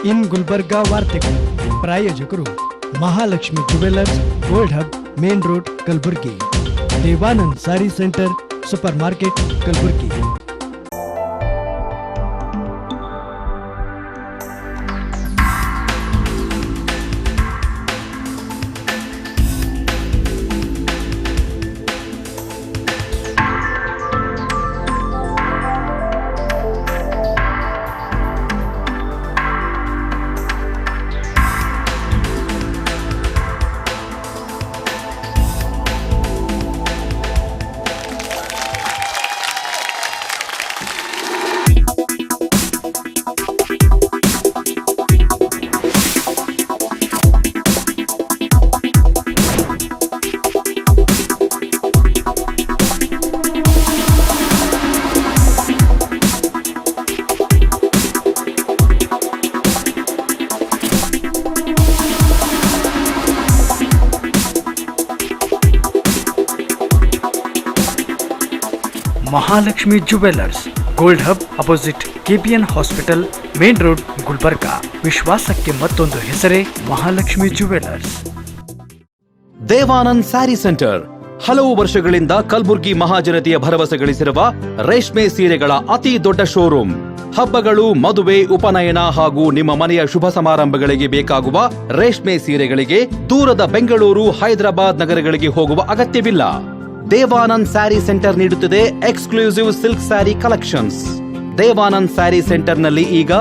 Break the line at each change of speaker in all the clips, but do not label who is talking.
ಇನ್ ಗುಲ್ಬರ್ಗಾ ವಾರ್ತೆಗಳು ಪ್ರಾಯೋಜಕರು Mahalakshmi jewellers, gold hub, main road, Kalaburagi. Devanand sari centre, supermarket, Kalaburagi.
Mahalakshmi jewellers, gold hub, opposite KPN hospital, main road, Gulbarga. ವಿಶ್ವಾಸಕ್ಕೆ ಮತ್ತೊಂದು ಹೆಸರೇ Mahalakshmi jewellers.
Devanand sari centre ಹಲವು ವರ್ಷಗಳಿಂದ ಕಲಬುರ್ಗಿ ಮಹಾಜನತೆಯ ಭರವಸೆ ಗಳಿಸಿರುವ ರೇಷ್ಮೆ ಸೀರೆಗಳ ಅತಿ ದೊಡ್ಡ ಶೋರೂಮ್. ಹಬ್ಬಗಳು, ಮದುವೆ, ಉಪನಯನ ಹಾಗೂ ನಿಮ್ಮ ಮನೆಯ ಶುಭ ಸಮಾರಂಭಗಳಿಗೆ ಬೇಕಾಗುವ ರೇಷ್ಮೆ ಸೀರೆಗಳಿಗೆ ದೂರದ ಬೆಂಗಳೂರು, ಹೈದರಾಬಾದ್ ನಗರಗಳಿಗೆ ಹೋಗುವ ಅಗತ್ಯವಿಲ್ಲ. ದೇವಾನಂದ್ ಸ್ಯಾರಿ ಸೆಂಟರ್ ನೀಡುತ್ತಿದೆ exclusive silk sari collections. Devanand sari ಸೆಂಟರ್ನಲ್ಲಿ ಈಗ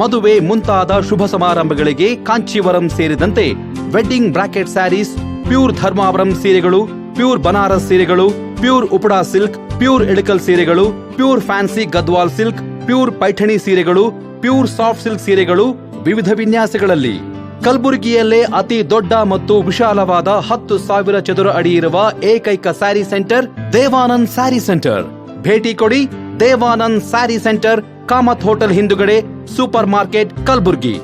ಮದುವೆ ಮುಂತಾದ ಶುಭ ಸಮಾರಂಭಗಳಿಗೆ ಕಾಂಚೀವರಂ ಸೇರಿದಂತೆ wedding brocade saris, pure Dharmavaram ಸೀರೆಗಳು, ಪ್ಯೂರ್ ಬನಾರಸ್ ಸೀರೆಗಳು, pure Uppada silk, pure Ilkal ಸೀರೆಗಳು, pure fancy Gadwal silk, pure Paithani ಸೀರೆಗಳು, ಪ್ಯೂರ್ ಸಾಫ್ಟ್ ಸಿಲ್ಕ್ ಸೀರೆಗಳು ವಿವಿಧ ವಿನ್ಯಾಸಗಳಲ್ಲಿ. ಕಲಬುರಗಿಯಲ್ಲೇ ಅತಿ ದೊಡ್ಡ ಮತ್ತು ವಿಶಾಲವಾದ 10,000 ಚದುರ ಅಡಿ ಇರುವ ಏಕೈಕ ಸ್ಯಾರಿ ಸೆಂಟರ್ ದೇವಾನಂದ್ ಸ್ಯಾರಿ ಸೆಂಟರ್. ಭೇಟಿ ಕೊಡಿ. ದೇವಾನಂದ್ ಸ್ಯಾರಿ ಸೆಂಟರ್, ಕಾಮತ್ ಹೋಟೆಲ್ ಹಿಂದುಗಡೆ, super market, Kalaburagi.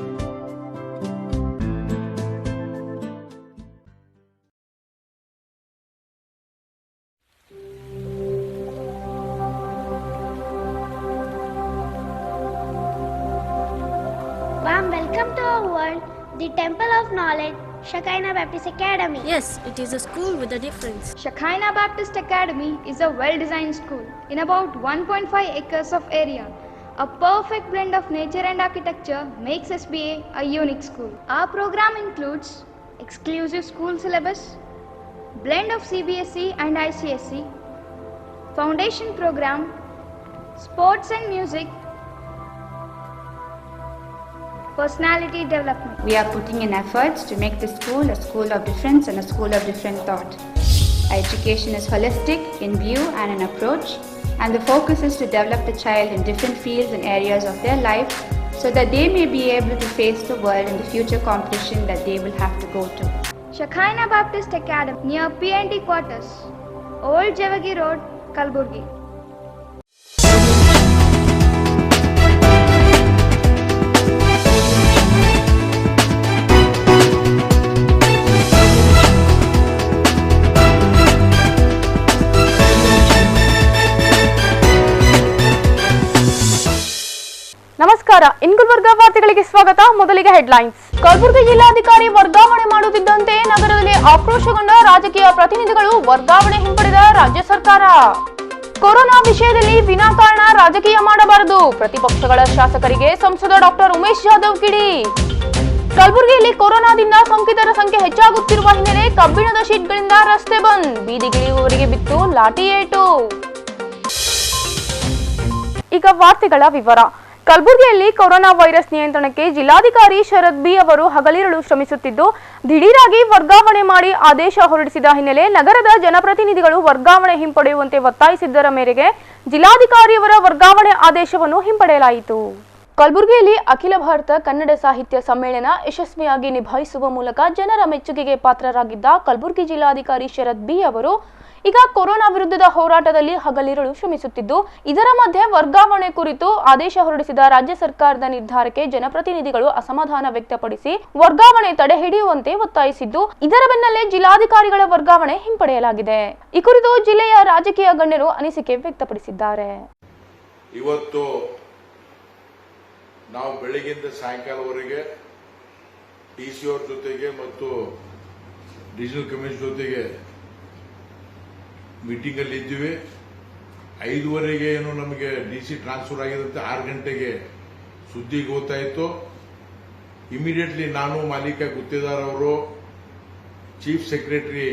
Warm welcome to our world, the Temple of Knowledge, Shekinah Baptist Academy.
Yes, it is a school with a difference.
Shekinah Baptist Academy is a well-designed school in about 1.5 acres of area. A perfect blend of nature and architecture makes SBA a unique school. Our program includes exclusive school syllabus, blend of CBSE and ICSE, foundation program, sports and music, personality development.
We are putting in efforts to make this school a school of difference and a school of different thought. Our education is holistic in view and in approach, and the focus is to develop the child in different fields and areas of their life so that they may be able to face the world in the future competition that they will have to go to.
Shekinah Baptist Academy near PNT quarters, Old Javagi Road, Kalaburgi.
ನಮಸ್ಕಾರ, ಇನ್ ಗುಲ್ಬರ್ಗಾ ವಾರ್ತೆಗಳಿಗೆ ಸ್ವಾಗತ. ಮೊದಲಿಗೆ headlines. Kalaburagi ಜಿಲ್ಲಾಧಿಕಾರಿ ವರ್ಗಾವಣೆ ಮಾಡುತ್ತಿದ್ದಂತೆ ನಗರದಲ್ಲಿ ಆಕ್ರೋಶಗೊಂಡ ರಾಜಕೀಯ ಪ್ರತಿನಿಧಿಗಳು, ವರ್ಗಾವಣೆ ಹಿಂಪಡೆದ ರಾಜ್ಯ ಸರ್ಕಾರ. ಕೊರೋನಾ ವಿಷಯದಲ್ಲಿ ವಿನಾಕಾರಣ ರಾಜಕೀಯ ಮಾಡಬಾರದು, ಪ್ರತಿಪಕ್ಷಗಳ ಶಾಸಕರಿಗೆ ಸಂಸದ ಡಾಕ್ಟರ್ ಉಮೇಶ್ ಜಾಧವ್ ಕಿಡಿ. ಕಲಬುರಗಿಯಲ್ಲಿ ಕೊರೋನಾದಿಂದ ಸೋಂಕಿತರ ಸಂಖ್ಯೆ ಹೆಚ್ಚಾಗುತ್ತಿರುವ ಹಿನ್ನೆಲೆ ಕಬ್ಬಿಣದ ಶೀಟ್ಗಳಿಂದ ರಸ್ತೆ ಬಂದ್, ಬೀದಿಗಿಳಿಯುವವರಿಗೆ ಬಿತ್ತು ಲಾಠಿ ಏಟು. ಈಗ ವಾರ್ತೆಗಳ ವಿವರ. ಕಲಬುರಗಿಯಲ್ಲಿ ಕೊರೋನಾ ವೈರಸ್ ನಿಯಂತ್ರಣಕ್ಕೆ ಜಿಲ್ಲಾಧಿಕಾರಿ ಶರದ್ ಬಿ ಅವರು ಹಗಲಿರುಳು ಶ್ರಮಿಸುತ್ತಿದ್ದು, ದಿಢೀರಾಗಿ ವರ್ಗಾವಣೆ ಮಾಡಿ ಆದೇಶ ಹೊರಡಿಸಿದ ಹಿನ್ನೆಲೆ ನಗರದ ಜನಪ್ರತಿನಿಧಿಗಳು ವರ್ಗಾವಣೆ ಹಿಂಪಡೆಯುವಂತೆ ಒತ್ತಾಯಿಸಿದ್ದರ ಮೇರೆಗೆ ಜಿಲ್ಲಾಧಿಕಾರಿಯವರ ವರ್ಗಾವಣೆ ಆದೇಶವನ್ನು ಹಿಂಪಡೆಯಲಾಯಿತು. ಕಲಬುರಗಿಯಲ್ಲಿ ಅಖಿಲ ಭಾರತ ಕನ್ನಡ ಸಾಹಿತ್ಯ ಸಮ್ಮೇಳನ ಯಶಸ್ವಿಯಾಗಿ ನಿಭಾಯಿಸುವ ಮೂಲಕ ಜನರ ಮೆಚ್ಚುಗೆಗೆ ಪಾತ್ರರಾಗಿದ್ದ ಕಲಬುರಗಿ ಜಿಲ್ಲಾಧಿಕಾರಿ ಶರದ್ ಬಿ ಅವರು ಈಗ ಕೊರೋನಾ ವಿರುದ್ಧದ ಹೋರಾಟದಲ್ಲಿ ಹಗಲಿರುಳು ಶ್ರಮಿಸುತ್ತಿದ್ದು, ಇದರ ಮಧ್ಯೆ ವರ್ಗಾವಣೆ ಕುರಿತು ಆದೇಶ ಹೊರಡಿಸಿದ ರಾಜ್ಯ ಸರ್ಕಾರದ ನಿರ್ಧಾರಕ್ಕೆ ಜನಪ್ರತಿನಿಧಿಗಳು ಅಸಮಾಧಾನ ವ್ಯಕ್ತಪಡಿಸಿ ವರ್ಗಾವಣೆ ತಡೆ ಹಿಡಿಯುವಂತೆ ಒತ್ತಾಯಿಸಿದ್ದು, ಇದರ ಬೆನ್ನಲ್ಲೇ ಜಿಲ್ಲಾಧಿಕಾರಿಗಳ ವರ್ಗಾವಣೆ ಹಿಂಪಡೆಯಲಾಗಿದೆ. ಈ ಕುರಿತು ಜಿಲ್ಲೆಯ ರಾಜಕೀಯ ಗಣ್ಯರು ಅನಿಸಿಕೆ ವ್ಯಕ್ತಪಡಿಸಿದ್ದಾರೆ.
ಇವತ್ತು ನಾವು ಬೆಳಗಿಂದ ಸಾಯಂಕಾಲವರೆಗೆ ಡಿ ಸಿ ಅವ್ರ ಜೊತೆಗೆ ಮತ್ತು ಡಿವಿಷನಲ್ ಕಮಿಷನರ್ ಜೊತೆಗೆ ಮೀಟಿಂಗಲ್ಲಿ ಇದ್ದೀವಿ. 5:30ಗೆ ಏನು ನಮಗೆ ಡಿ ಸಿ ಟ್ರಾನ್ಸ್ಫರ್ ಆಗಿದಂತೆ 6 ಗಂಟೆಗೆ ಸುದ್ದಿ ಗೊತ್ತಾಯಿತು. ಇಮಿಡಿಯೇಟ್ಲಿ ನಾನು ಮಾಲೀಕ ಗುತ್ತೇದಾರ್ ಅವರು ಚೀಫ್ ಸೆಕ್ರೆಟರಿ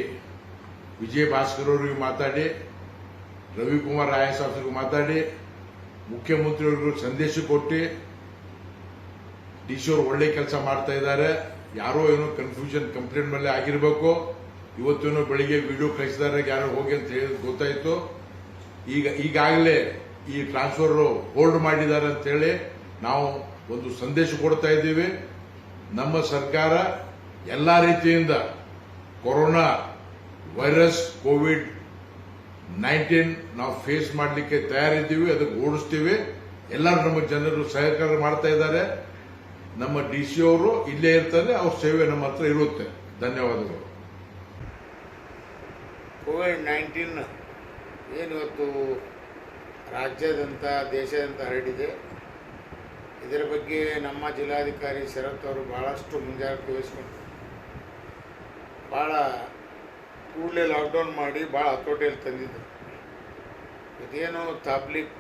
ವಿಜಯ ಭಾಸ್ಕರ್ ಅವರಿಗೆ ಮಾತಾಡಿ, ರವಿಕುಮಾರ್ ಐಎಎಸ್ ಆಫೀಸರ್ಗೂ ಮಾತಾಡಿ, ಮುಖ್ಯಮಂತ್ರಿಯವರಿಗೂ ಸಂದೇಶ ಕೊಟ್ಟು ಡಿ ಸಿ ಅವರು ಒಳ್ಳೆ ಕೆಲಸ ಮಾಡ್ತಾ ಇದ್ದಾರೆ, ಯಾರೋ ಏನೋ ಕನ್ಫ್ಯೂಷನ್ ಕಂಪ್ಲೇಂಟ್ ಮೇಲೆ ಆಗಿರಬೇಕು, ಇವತ್ತೇನೋ ಬೆಳಿಗ್ಗೆ ವಿಡಿಯೋ ಕಳಿಸಿದ್ದಾರೆ ಯಾರೋ ಹೋಗಿ ಅಂತ ಹೇಳಿ ಗೊತ್ತಾಯಿತು. ಈಗಾಗಲೇ ಈ ಟ್ರಾನ್ಸ್ಫರ್ ಹೋಲ್ಡ್ ಮಾಡಿದ್ದಾರೆ ಅಂತ ಹೇಳಿ ನಾವು ಒಂದು ಸಂದೇಶ ಕೊಡ್ತಾ ಇದ್ದೀವಿ. ನಮ್ಮ ಸರ್ಕಾರ ಎಲ್ಲ ರೀತಿಯಿಂದ ಕೊರೋನಾ ವೈರಸ್ ಕೋವಿಡ್-19 ನಾವು ಫೇಸ್ ಮಾಡಲಿಕ್ಕೆ ತಯಾರಿದ್ದೀವಿ, ಅದಕ್ಕೆ ಓಡಿಸ್ತೀವಿ. ಎಲ್ಲರೂ ನಮ್ಮ ಜನರು ಸಹಕಾರ ಮಾಡ್ತಾ ಇದ್ದಾರೆ. ನಮ್ಮ ಡಿ ಸಿ ಅವರು ಇಲ್ಲೇ ಇರ್ತಾರೆ, ಅವ್ರ ಸೇವೆ ನಮ್ಮ ಹತ್ರ ಇರುತ್ತೆ. ಧನ್ಯವಾದಗಳು.
ಕೋವಿಡ್-19 ಏನಿವತ್ತು ರಾಜ್ಯಾದ್ಯಂತ ದೇಶಾದ್ಯಂತ ಹರಡಿದೆ, ಇದರ ಬಗ್ಗೆ ನಮ್ಮ ಜಿಲ್ಲಾಧಿಕಾರಿ ಶರತ್ ಅವರು ಬಹಳಷ್ಟು ಮುಂಜಾಗ್ರತೆ ವಹಿಸಿಕೊಂಡು ಭಾಳ ಕೂಡಲೇ ಲಾಕ್ಡೌನ್ ಮಾಡಿ ಭಾಳ ಹತೋಟಿಯಲ್ಲಿ ತಂದಿದ್ದರು. ಇದೇನು ತಾಬ್ಲಿಕ್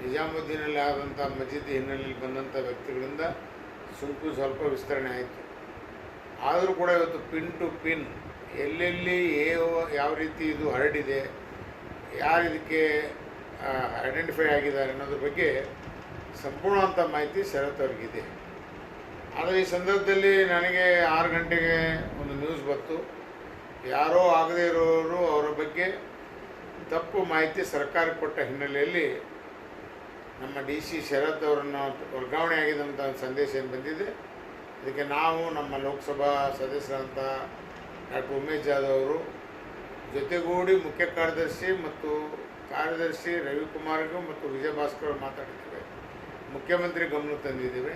ನಿಜಾಮುದ್ದೀನಲ್ಲಿ ಆದಂಥ ಮಸೀದಿ ಹಿನ್ನೆಲೆಯಲ್ಲಿ ಬಂದಂಥ ವ್ಯಕ್ತಿಗಳಿಂದ ಸೋಂಕು ಸ್ವಲ್ಪ ವಿಸ್ತರಣೆ ಆಯಿತು. ಆದರೂ ಕೂಡ ಇವತ್ತು ಪಿನ್ ಟು ಪಿನ್ ಎಲ್ಲೆಲ್ಲಿ ಯಾವ ರೀತಿ ಇದು ಹರಡಿದೆ, ಯಾರು ಇದಕ್ಕೆ ಐಡೆಂಟಿಫೈ ಆಗಿದ್ದಾರೆ ಅನ್ನೋದ್ರ ಬಗ್ಗೆ ಸಂಪೂರ್ಣವಂಥ ಮಾಹಿತಿ ಶರತ್ ಅವ್ರಿಗಿದೆ. ಆದರೆ ಈ ಸಂದರ್ಭದಲ್ಲಿ ನನಗೆ 6 ಗಂಟೆಗೆ ಒಂದು ನ್ಯೂಸ್ ಬಂತು, ಯಾರೋ ಆಗದೇ ಇರೋರು ಅವರ ಬಗ್ಗೆ ತಪ್ಪು ಮಾಹಿತಿ ಸರ್ಕಾರಕ್ಕೆ ಕೊಟ್ಟ ಹಿನ್ನೆಲೆಯಲ್ಲಿ ನಮ್ಮ ಡಿ ಸಿ ಶರತ್ ಅವರನ್ನು ವರ್ಗಾವಣೆ ಆಗಿದೆ ಅಂತ ಒಂದು ಸಂದೇಶ ಏನು ಬಂದಿದೆ. ಅದಕ್ಕೆ ನಾವು ನಮ್ಮ ಲೋಕಸಭಾ ಸದಸ್ಯರಂಥ ಡಾಕ್ಟರ್ ಉಮೇಶ್ ಜಾಧವ್ ಅವರು ಜೊತೆಗೂಡಿ ಮುಖ್ಯ ಕಾರ್ಯದರ್ಶಿ ಮತ್ತು ಕಾರ್ಯದರ್ಶಿ ರವಿಕುಮಾರ್ಗೂ ಮತ್ತು ವಿಜಯ ಭಾಸ್ಕರ್ ಮಾತಾಡಿದ್ದೇವೆ, ಮುಖ್ಯಮಂತ್ರಿ ಗಮನ ತಂದಿದ್ದೇವೆ.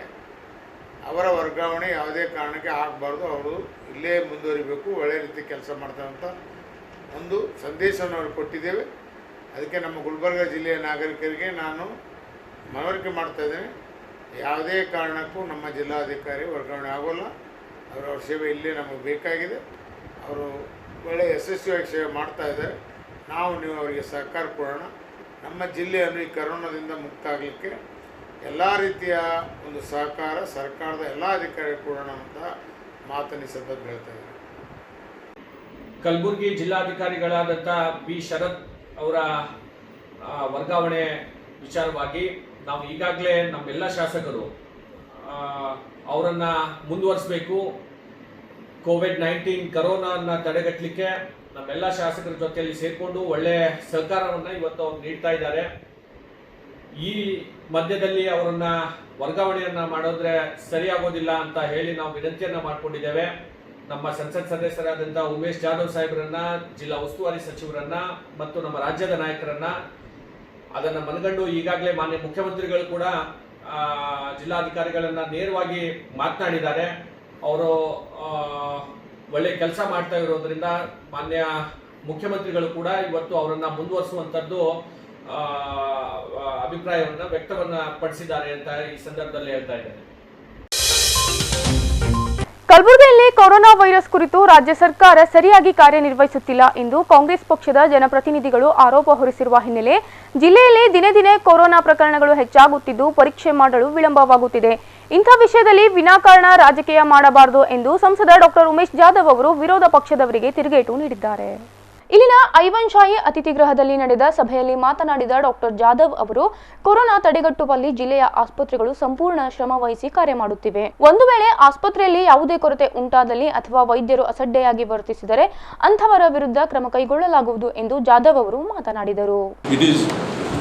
ಅವರ ವರ್ಗಾವಣೆ ಯಾವುದೇ ಕಾರಣಕ್ಕೆ ಆಗಬಾರ್ದು, ಅವರು ಇಲ್ಲೇ ಮುಂದುವರಿಬೇಕು, ಒಳ್ಳೆ ರೀತಿ ಕೆಲಸ ಮಾಡ್ತಾರೆ ಅಂತ ಒಂದು ಸಂದೇಶವನ್ನು ಅವ್ರಿಗೆ ಕೊಟ್ಟಿದ್ದೇವೆ. ಅದಕ್ಕೆ ನಮ್ಮ ಗುಲ್ಬರ್ಗ ಜಿಲ್ಲೆಯ ನಾಗರಿಕರಿಗೆ ನಾನು ಮನವರಿಕೆ ಮಾಡ್ತಾಯಿದ್ದೇನೆ, ಯಾವುದೇ ಕಾರಣಕ್ಕೂ ನಮ್ಮ ಜಿಲ್ಲಾಧಿಕಾರಿ ವರ್ಗಾವಣೆ ಆಗೋಲ್ಲ. ಅವರ ಸೇವೆ ಇಲ್ಲೇ ನಮಗೆ ಬೇಕಾಗಿದೆ. ಅವರು ಒಳ್ಳೆಯ ಯಶಸ್ವಿಯಾಗಿ ಸೇವೆ ಮಾಡ್ತಾಯಿದ್ದಾರೆ. ನೀವು ಅವರಿಗೆ ಸಹಕಾರ ಕೊಡೋಣ. ನಮ್ಮ ಜಿಲ್ಲೆಯನ್ನು ಈ ಕರೋನಾದಿಂದ ಮುಕ್ತ ಆಗಲಿಕ್ಕೆ ಎಲ್ಲ ರೀತಿಯ ಒಂದು ಸಹಕಾರ ಸರ್ಕಾರದ ಎಲ್ಲ ಅಧಿಕಾರಿಗಳು ಕೊಡೋಣ ಅಂತ ಮಾತನ್ನು ಸಂದರ್ಭ ಹೇಳ್ತಾ ಇದ್ದಾರೆ.
ಕಲಬುರಗಿ ಜಿಲ್ಲಾಧಿಕಾರಿಗಳಾದಂಥ ಬಿ ಶರತ್ ಅವರ ವರ್ಗಾವಣೆ ವಿಚಾರವಾಗಿ ನಾವು ಈಗಾಗಲೇ ನಮ್ಮೆಲ್ಲ ಶಾಸಕರು ಅವರನ್ನು ಮುಂದುವರಿಸಬೇಕು, ಕೋವಿಡ್-19 ಕರೋನಾನ ತಡೆಗಟ್ಟಲಿಕ್ಕೆ ನಮ್ಮೆಲ್ಲ ಶಾಸಕರ ಜೊತೆಯಲ್ಲಿ ಸೇರಿಕೊಂಡು ಒಳ್ಳೆಯ ಸಹಕಾರವನ್ನು ಇವತ್ತು ಅವ್ರು ನೀಡ್ತಾ ಇದ್ದಾರೆ. ಈ ಮಧ್ಯದಲ್ಲಿ ಅವರನ್ನು ವರ್ಗಾವಣೆಯನ್ನು ಮಾಡಿದ್ರೆ ಸರಿಯಾಗೋದಿಲ್ಲ ಅಂತ ಹೇಳಿ ನಾವು ವಿನಂತಿಯನ್ನು ಮಾಡಿಕೊಂಡಿದ್ದೇವೆ. ನಮ್ಮ ಸಂಸತ್ ಸದಸ್ಯರಾದಂಥ ಉಮೇಶ್ ಜಾಧವ್ ಸಾಹೇಬರನ್ನ, ಜಿಲ್ಲಾ ಉಸ್ತುವಾರಿ ಸಚಿವರನ್ನ ಮತ್ತು ನಮ್ಮ ರಾಜ್ಯದ ನಾಯಕರನ್ನ ಅದನ್ನು ಮನಗಂಡು ಈಗಾಗಲೇ ಮಾನ್ಯ ಮುಖ್ಯಮಂತ್ರಿಗಳು ಕೂಡ ಜಿಲ್ಲಾಧಿಕಾರಿಗಳನ್ನ ನೇರವಾಗಿ ಮಾತನಾಡಿದ್ದಾರೆ. ಅವರು ಒಳ್ಳೆ ಕೆಲಸ ಮಾಡ್ತಾ ಇರೋದ್ರಿಂದ ಮಾನ್ಯ ಮುಖ್ಯಮಂತ್ರಿಗಳು ಕೂಡ ಇವತ್ತು ಅವರನ್ನು ಮುಂದುವರಿಸುವಂಥದ್ದು ಅಭಿಪ್ರಾಯವನ್ನು ವ್ಯಕ್ತವನ್ನ ಪಡಿಸಿದ್ದಾರೆ ಅಂತ ಈ ಸಂದರ್ಭದಲ್ಲಿ ಹೇಳ್ತಾ ಇದ್ದಾರೆ.
ಕಲಬುರಗಿಯಲ್ಲಿ ಕೊರೋನಾ ವೈರಸ್ ಕುರಿತು ರಾಜ್ಯ ಸರ್ಕಾರ ಸರಿಯಾಗಿ ಕಾರ್ಯನಿರ್ವಹಿಸುತ್ತಿಲ್ಲ ಎಂದು ಕಾಂಗ್ರೆಸ್ ಪಕ್ಷದ ಜನಪ್ರತಿನಿಧಿಗಳು ಆರೋಪ ಹೊರಿಸಿರುವ ಹಿನ್ನೆಲೆ ಜಿಲ್ಲೆಯಲ್ಲಿ ದಿನೇ ದಿನೇ ಕೊರೋನಾ ಪ್ರಕರಣಗಳು ಹೆಚ್ಚಾಗುತ್ತಿದ್ದು ಪರೀಕ್ಷೆ ಮಾಡಲು ವಿಳಂಬವಾಗುತ್ತಿದೆ. ಇಂಥ ವಿಷಯದಲ್ಲಿ ವಿನಾಕಾರಣ ರಾಜಕೀಯ ಮಾಡಬಾರದು ಎಂದು ಸಂಸದ ಡಾಕ್ಟರ್ ಉಮೇಶ್ ಜಾಧವ್ ಅವರು ವಿರೋಧ ಪಕ್ಷದವರಿಗೆ ತಿರುಗೇಟು ನೀಡಿದ್ದಾರೆ. ಇಲ್ಲಿನ ಐವನ್ ಶಾಹಿ ಅತಿಥಿ ಗೃಹದಲ್ಲಿ ನಡೆದ ಸಭೆಯಲ್ಲಿ ಮಾತನಾಡಿದ ಡಾಕ್ಟರ್ ಜಾಧವ್ ಅವರು ಕೊರೋನಾ ತಡೆಗಟ್ಟುವಲ್ಲಿ ಜಿಲ್ಲೆಯ ಆಸ್ಪತ್ರೆಗಳು ಸಂಪೂರ್ಣ ಶ್ರಮ ವಹಿಸಿ ಕಾರ್ಯ ಮಾಡುತ್ತಿವೆ. ಒಂದು ವೇಳೆ ಆಸ್ಪತ್ರೆಯಲ್ಲಿ ಯಾವುದೇ ಕೊರತೆ ಉಂಟಾದಲ್ಲಿ ಅಥವಾ ವೈದ್ಯರು ಅಸಡ್ಡೆಯಾಗಿ ವರ್ತಿಸಿದರೆ ಅಂಥವರ ವಿರುದ್ಧ ಕ್ರಮ ಕೈಗೊಳ್ಳಲಾಗುವುದು ಎಂದು ಜಾಧವ್ ಅವರು ಮಾತನಾಡಿದರು.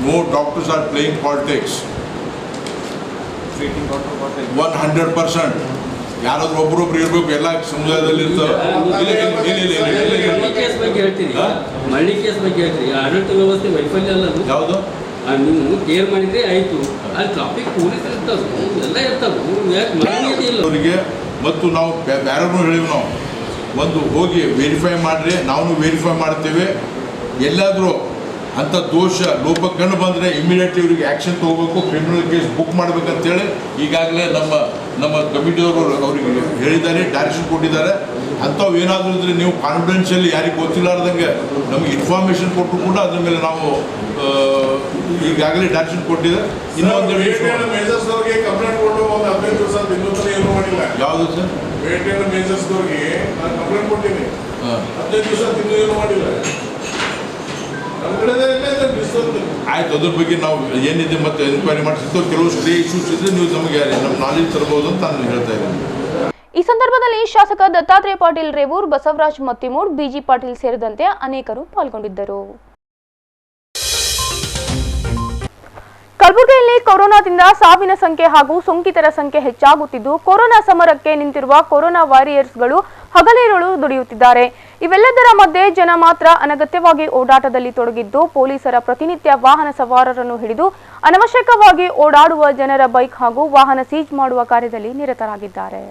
100% ಯಾರಾದ್ರೂ ಒಬ್ಬರೊಬ್ರು ಇರಬೇಕು, ಎಲ್ಲ ಸಮುದಾಯದಲ್ಲಿ ಇರ್ತಾರೆ.
ಮಳ್ಳಿ ಕೇಸ್ ಬಗ್ಗೆ ಹೇಳ್ತೀರಿ, ಆಡಳಿತ ವ್ಯವಸ್ಥೆ ವೈಫಲ್ಯ ಅಲ್ಲ ಯಾವುದು, ನೀವು ಕೇರ್ ಮಾಡಿದ್ರೆ ಆಯ್ತು. ಅಲ್ಲಿ ಟ್ರಾಫಿಕ್ ಪೊಲೀಸ್ ಇರ್ತಾವೆ, ಎಲ್ಲ ಇರ್ತಾವೆ,
ಅವರಿಗೆ ಮತ್ತು ನಾವು ಬೇರೆಯವ್ರನ್ನೂ ಹೇಳಿವಿ, ನಾವು ಒಂದು ಹೋಗಿ ವೆರಿಫೈ ಮಾಡ್ರಿ, ನಾವು ವೆರಿಫೈ ಮಾಡ್ತೇವೆ. ಎಲ್ಲಾದರೂ ಅಂಥ ದೋಷ ಲೋಪ ಕಂಡು ಬಂದರೆ ಇಮಿಡಿಯೇಟ್ಲಿ ಇವರಿಗೆ ಆ್ಯಕ್ಷನ್ ತೊಗೋಬೇಕು, ಕ್ರಿಮಿನಲ್ ಕೇಸ್ ಬುಕ್ ಮಾಡಬೇಕಂತೇಳಿ ಈಗಾಗಲೇ ನಮ್ಮ ಕಮಿಟಿಯವರು ಅವರಿಗೆ ಹೇಳಿದ್ದಾರೆ, ಡೈರೆಕ್ಷನ್ ಕೊಟ್ಟಿದ್ದಾರೆ. ಅಂಥವು ಏನಾದರೂ ಇದ್ರೆ ನೀವು ಕಾನ್ಫಿಡೆನ್ಷಿಯಲಿ ಯಾರಿಗೆ ಗೊತ್ತಿಲ್ಲಾರ್ದಂಗೆ ನಮಗೆ ಇನ್ಫಾರ್ಮೇಷನ್ ಕೊಟ್ಟು ಕೂಡ ಅದ್ರ ಮೇಲೆ ನಾವು ಈಗಾಗಲೇ ಡೈರೆಕ್ಷನ್ ಕೊಟ್ಟಿದೆ. ಇನ್ನೊಂದು
ಮೇಜರ್ಸ್ದವ್ರಿಗೆ ಕಂಪ್ಲೇಂಟ್ ಕೊಟ್ಟು ಒಂದು 15 ದಿವಸ ಇನ್ನೊಂದು ಏನೂ ಮಾಡಿಲ್ಲ.
ಯಾವುದು ಸರ್?
ಬೇಟೆಯನ್ನು ಮೇಜರ್ಸ್ದವ್ರಿಗೆ ನಾನು ಕಂಪ್ಲೇಂಟ್ ಕೊಟ್ಟಿನಿ, 15 ದಿವಸ ಇನ್ನೂ ಏನೂ ಮಾಡಿಲ್ಲ.
ಆಯ್ತು, ಅದ್ರ ಬಗ್ಗೆ ನಾವು ಏನಿದೆ ಮತ್ತೆ ಎನ್ಕ್ವೈರಿ ಮಾಡಿಸಿದ್ದು. ಕೆಲವು ಸ್ಟೇ ಇಶ್ಯೂಸ್ ಇದ್ರೆ ನೀವು ನಮಗೆ ನಮ್ಮ ನಾಲೆಜ್ ತರಬಹುದು ಅಂತ ನಾನು ಹೇಳ್ತಾ ಇದ್ದೀನಿ.
ಈ ಸಂದರ್ಭದಲ್ಲಿ ಶಾಸಕ ದತ್ತಾತ್ರೇಯ ಪಾಟೀಲ್ ರೇವೂರ್, ಬಸವರಾಜ್ ಮತ್ತಿಮೂಡ್, ಬಿಜಿ ಪಾಟೀಲ್ ಸೇರಿದಂತೆ ಅನೇಕರು ಪಾಲ್ಗೊಂಡಿದ್ದರು. ಕಲಬುರಗಿಯಲ್ಲಿ ಕೊರೋನಾದಿಂದ ಸಾವಿನ ಸಂಖ್ಯೆ ಹಾಗೂ ಸೋಂಕಿತರ ಸಂಖ್ಯೆ ಹೆಚ್ಚಾಗುತ್ತಿದ್ದು, ಕೊರೋನಾ ಸಮರಕ್ಕೆ ನಿಂತಿರುವ ಕೊರೋನಾ ವಾರಿಯರ್ಸ್ಗಳು ಹಗಲಿರುಳು ದುಡಿಯುತ್ತಿದ್ದಾರೆ. ಇವೆಲ್ಲದರ ಮಧ್ಯೆ ಜನ ಮಾತ್ರ ಅನಗತ್ಯವಾಗಿ ಓಡಾಟದಲ್ಲಿ ತೊಡಗಿದ್ದು, ಪೊಲೀಸರ ಪ್ರತಿನಿತ್ಯ ವಾಹನ ಸವಾರರನ್ನು ಹಿಡಿದು ಅನವಶ್ಯಕವಾಗಿ ಓಡಾಡುವ ಜನರ ಬೈಕ್ ಹಾಗೂ ವಾಹನ ಸೀಜ್ ಮಾಡುವ ಕಾರ್ಯದಲ್ಲಿ ನಿರತರಾಗಿದ್ದಾರೆ.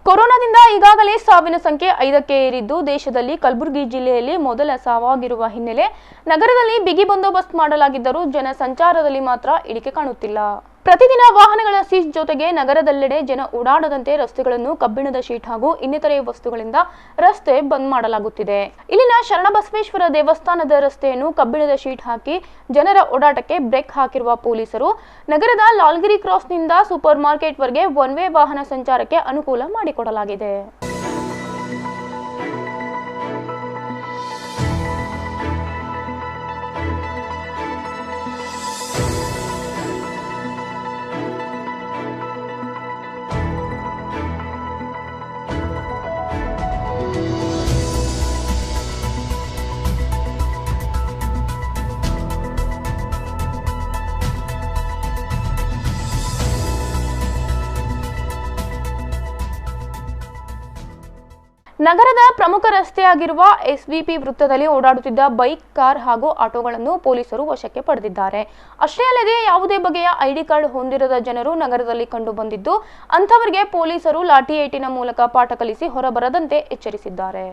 ಕೊರೋನಾದಿಂದ ಈಗಾಗಲೇ ಸಾವಿನ ಸಂಖ್ಯೆ 5ಕ್ಕೆ ಏರಿದ್ದು, ದೇಶದಲ್ಲಿ ಕಲಬುರಗಿ ಜಿಲ್ಲೆಯಲ್ಲಿ ಮೊದಲ ಸಾವಾಗಿರುವ ಹಿನ್ನೆಲೆ ನಗರದಲ್ಲಿ ಬಿಗಿ ಬಂದೋಬಸ್ತ್ ಮಾಡಲಾಗಿದ್ದರೂ ಜನ ಸಂಚಾರದಲ್ಲಿ ಮಾತ್ರ ಇಳಿಕೆ ಕಾಣುತ್ತಿಲ್ಲ. ಪ್ರತಿದಿನ ವಾಹನಗಳ ಸೀಜ್ ಜೊತೆಗೆ ನಗರದೆಲ್ಲೆಡೆ ಜನ ಓಡಾಡದಂತೆ ರಸ್ತೆಗಳನ್ನು ಕಬ್ಬಿಣದ ಶೀಟ್ ಹಾಗೂ ಇನ್ನಿತರೆ ವಸ್ತುಗಳಿಂದ ರಸ್ತೆ ಬಂದ್ ಮಾಡಲಾಗುತ್ತಿದೆ. ಇಲ್ಲಿನ ಶರಣಬಸವೇಶ್ವರ ದೇವಸ್ಥಾನದ ರಸ್ತೆಯನ್ನು ಕಬ್ಬಿಣದ ಶೀಟ್ ಹಾಕಿ ಜನರ ಓಡಾಟಕ್ಕೆ ಬ್ರೇಕ್ ಹಾಕಿರುವ ಪೊಲೀಸರು ನಗರದ ಲಾಲ್ಗಿರಿ ಕ್ರಾಸ್ನಿಂದ ಸೂಪರ್ ಮಾರ್ಕೆಟ್ವರೆಗೆ ಒನ್ ವೇ ವಾಹನ ಸಂಚಾರಕ್ಕೆ ಅನುಕೂಲ ಮಾಡಿಕೊಡಲಾಗಿದೆ. ನಗರದ ಪ್ರಮುಖ ರಸ್ತೆಯಾಗಿರುವ ಎಸ್ವಿಪಿ ವೃತ್ತದಲ್ಲಿ ಓಡಾಡುತ್ತಿದ್ದ ಬೈಕ್, ಕಾರ್ ಹಾಗೂ ಆಟೋಗಳನ್ನು ಪೊಲೀಸರು ವಶಕ್ಕೆ ಪಡೆದಿದ್ದಾರೆ. ಅಷ್ಟೇ ಅಲ್ಲದೆ ಯಾವುದೇ ಬಗೆಯ ಐಡಿ ಕಾರ್ಡ್ ಹೊಂದಿರದ ಜನರು ನಗರದಲ್ಲಿ ಕಂಡು ಬಂದಿದ್ದು, ಅಂಥವರಿಗೆ ಪೊಲೀಸರು ಲಾಠಿ ಏಟಿನ ಮೂಲಕ ಪಾಠ ಕಲಿಸಿ ಹೊರಬರದಂತೆ ಎಚ್ಚರಿಸಿದ್ದಾರೆ.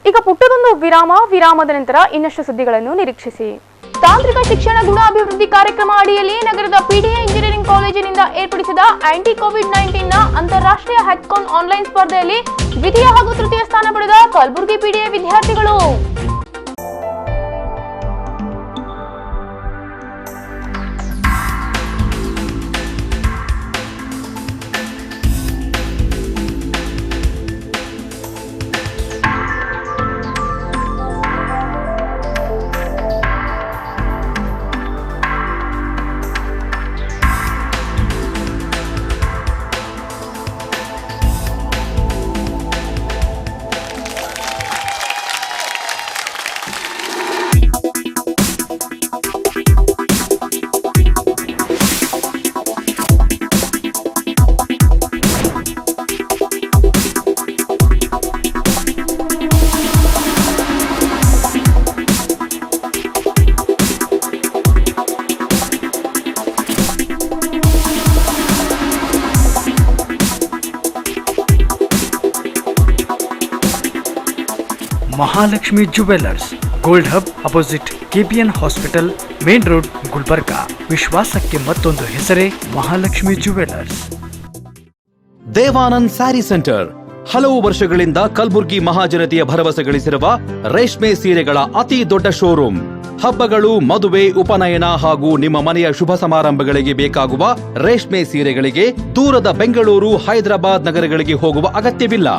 ಈಗ ಪುಟ್ಟದೊಂದು ವಿರಾಮದ ನಂತರ ಇನ್ನಷ್ಟು ಸುದ್ದಿಗಳನ್ನು ನಿರೀಕ್ಷಿಸಿ. ತಾಂತ್ರಿಕ ಶಿಕ್ಷಣ ಗುಣ ಅಭಿವೃದ್ಧಿ ಕಾರ್ಯಕ್ರಮ ಅಡಿಯಲ್ಲಿ ನಗರದ ಪಿಡಿಎ ಇಂಜಿನಿಯರಿಂಗ್ ಕಾಲೇಜಿನಿಂದ ಏರ್ಪಡಿಸಿದ ಆಂಟಿ ಕೋವಿಡ್-19 ನ ಅಂತಾರಾಷ್ಟ್ರೀಯ ಹ್ಯಾಕಥಾನ್ ಆನ್ಲೈನ್ ಸ್ಪರ್ಧೆಯಲ್ಲಿ ದ್ವಿತೀಯ ಹಾಗೂ ತೃತೀಯ ಸ್ಥಾನ ಪಡೆದ ಕಲಬುರಗಿ ಪಿಡಿಎ ವಿದ್ಯಾರ್ಥಿಗಳು.
Mahalakshmi jewellers, gold hub opposite KPN hospital, main road, Gulbarga. ವಿಶ್ವಾಸಕ್ಕೆ ಮತ್ತೊಂದು ಹೆಸರೇ ಮಹಾಲಕ್ಷ್ಮಿ ಜುವೆಲ್ಲರ್ಸ್.
ದೇವಾನಂದ್ ಸ್ಯಾರಿ ಸೆಂಟರ್ ಹಲವು ವರ್ಷಗಳಿಂದ ಕಲಬುರ್ಗಿ ಮಹಾಜನತೆಯ ಭರವಸೆ ಗಳಿಸಿರುವ ರೇಷ್ಮೆ ಸೀರೆಗಳ ಅತಿ ದೊಡ್ಡ ಶೋರೂಮ್. ಹಬ್ಬಗಳು, ಮದುವೆ, ಉಪನಯನ ಹಾಗೂ ನಿಮ್ಮ ಮನೆಯ ಶುಭ ಸಮಾರಂಭಗಳಿಗೆ ಬೇಕಾಗುವ ರೇಷ್ಮೆ ಸೀರೆಗಳಿಗೆ ದೂರದ ಬೆಂಗಳೂರು, ಹೈದರಾಬಾದ್ ನಗರಗಳಿಗೆ ಹೋಗುವ ಅಗತ್ಯವಿಲ್ಲ.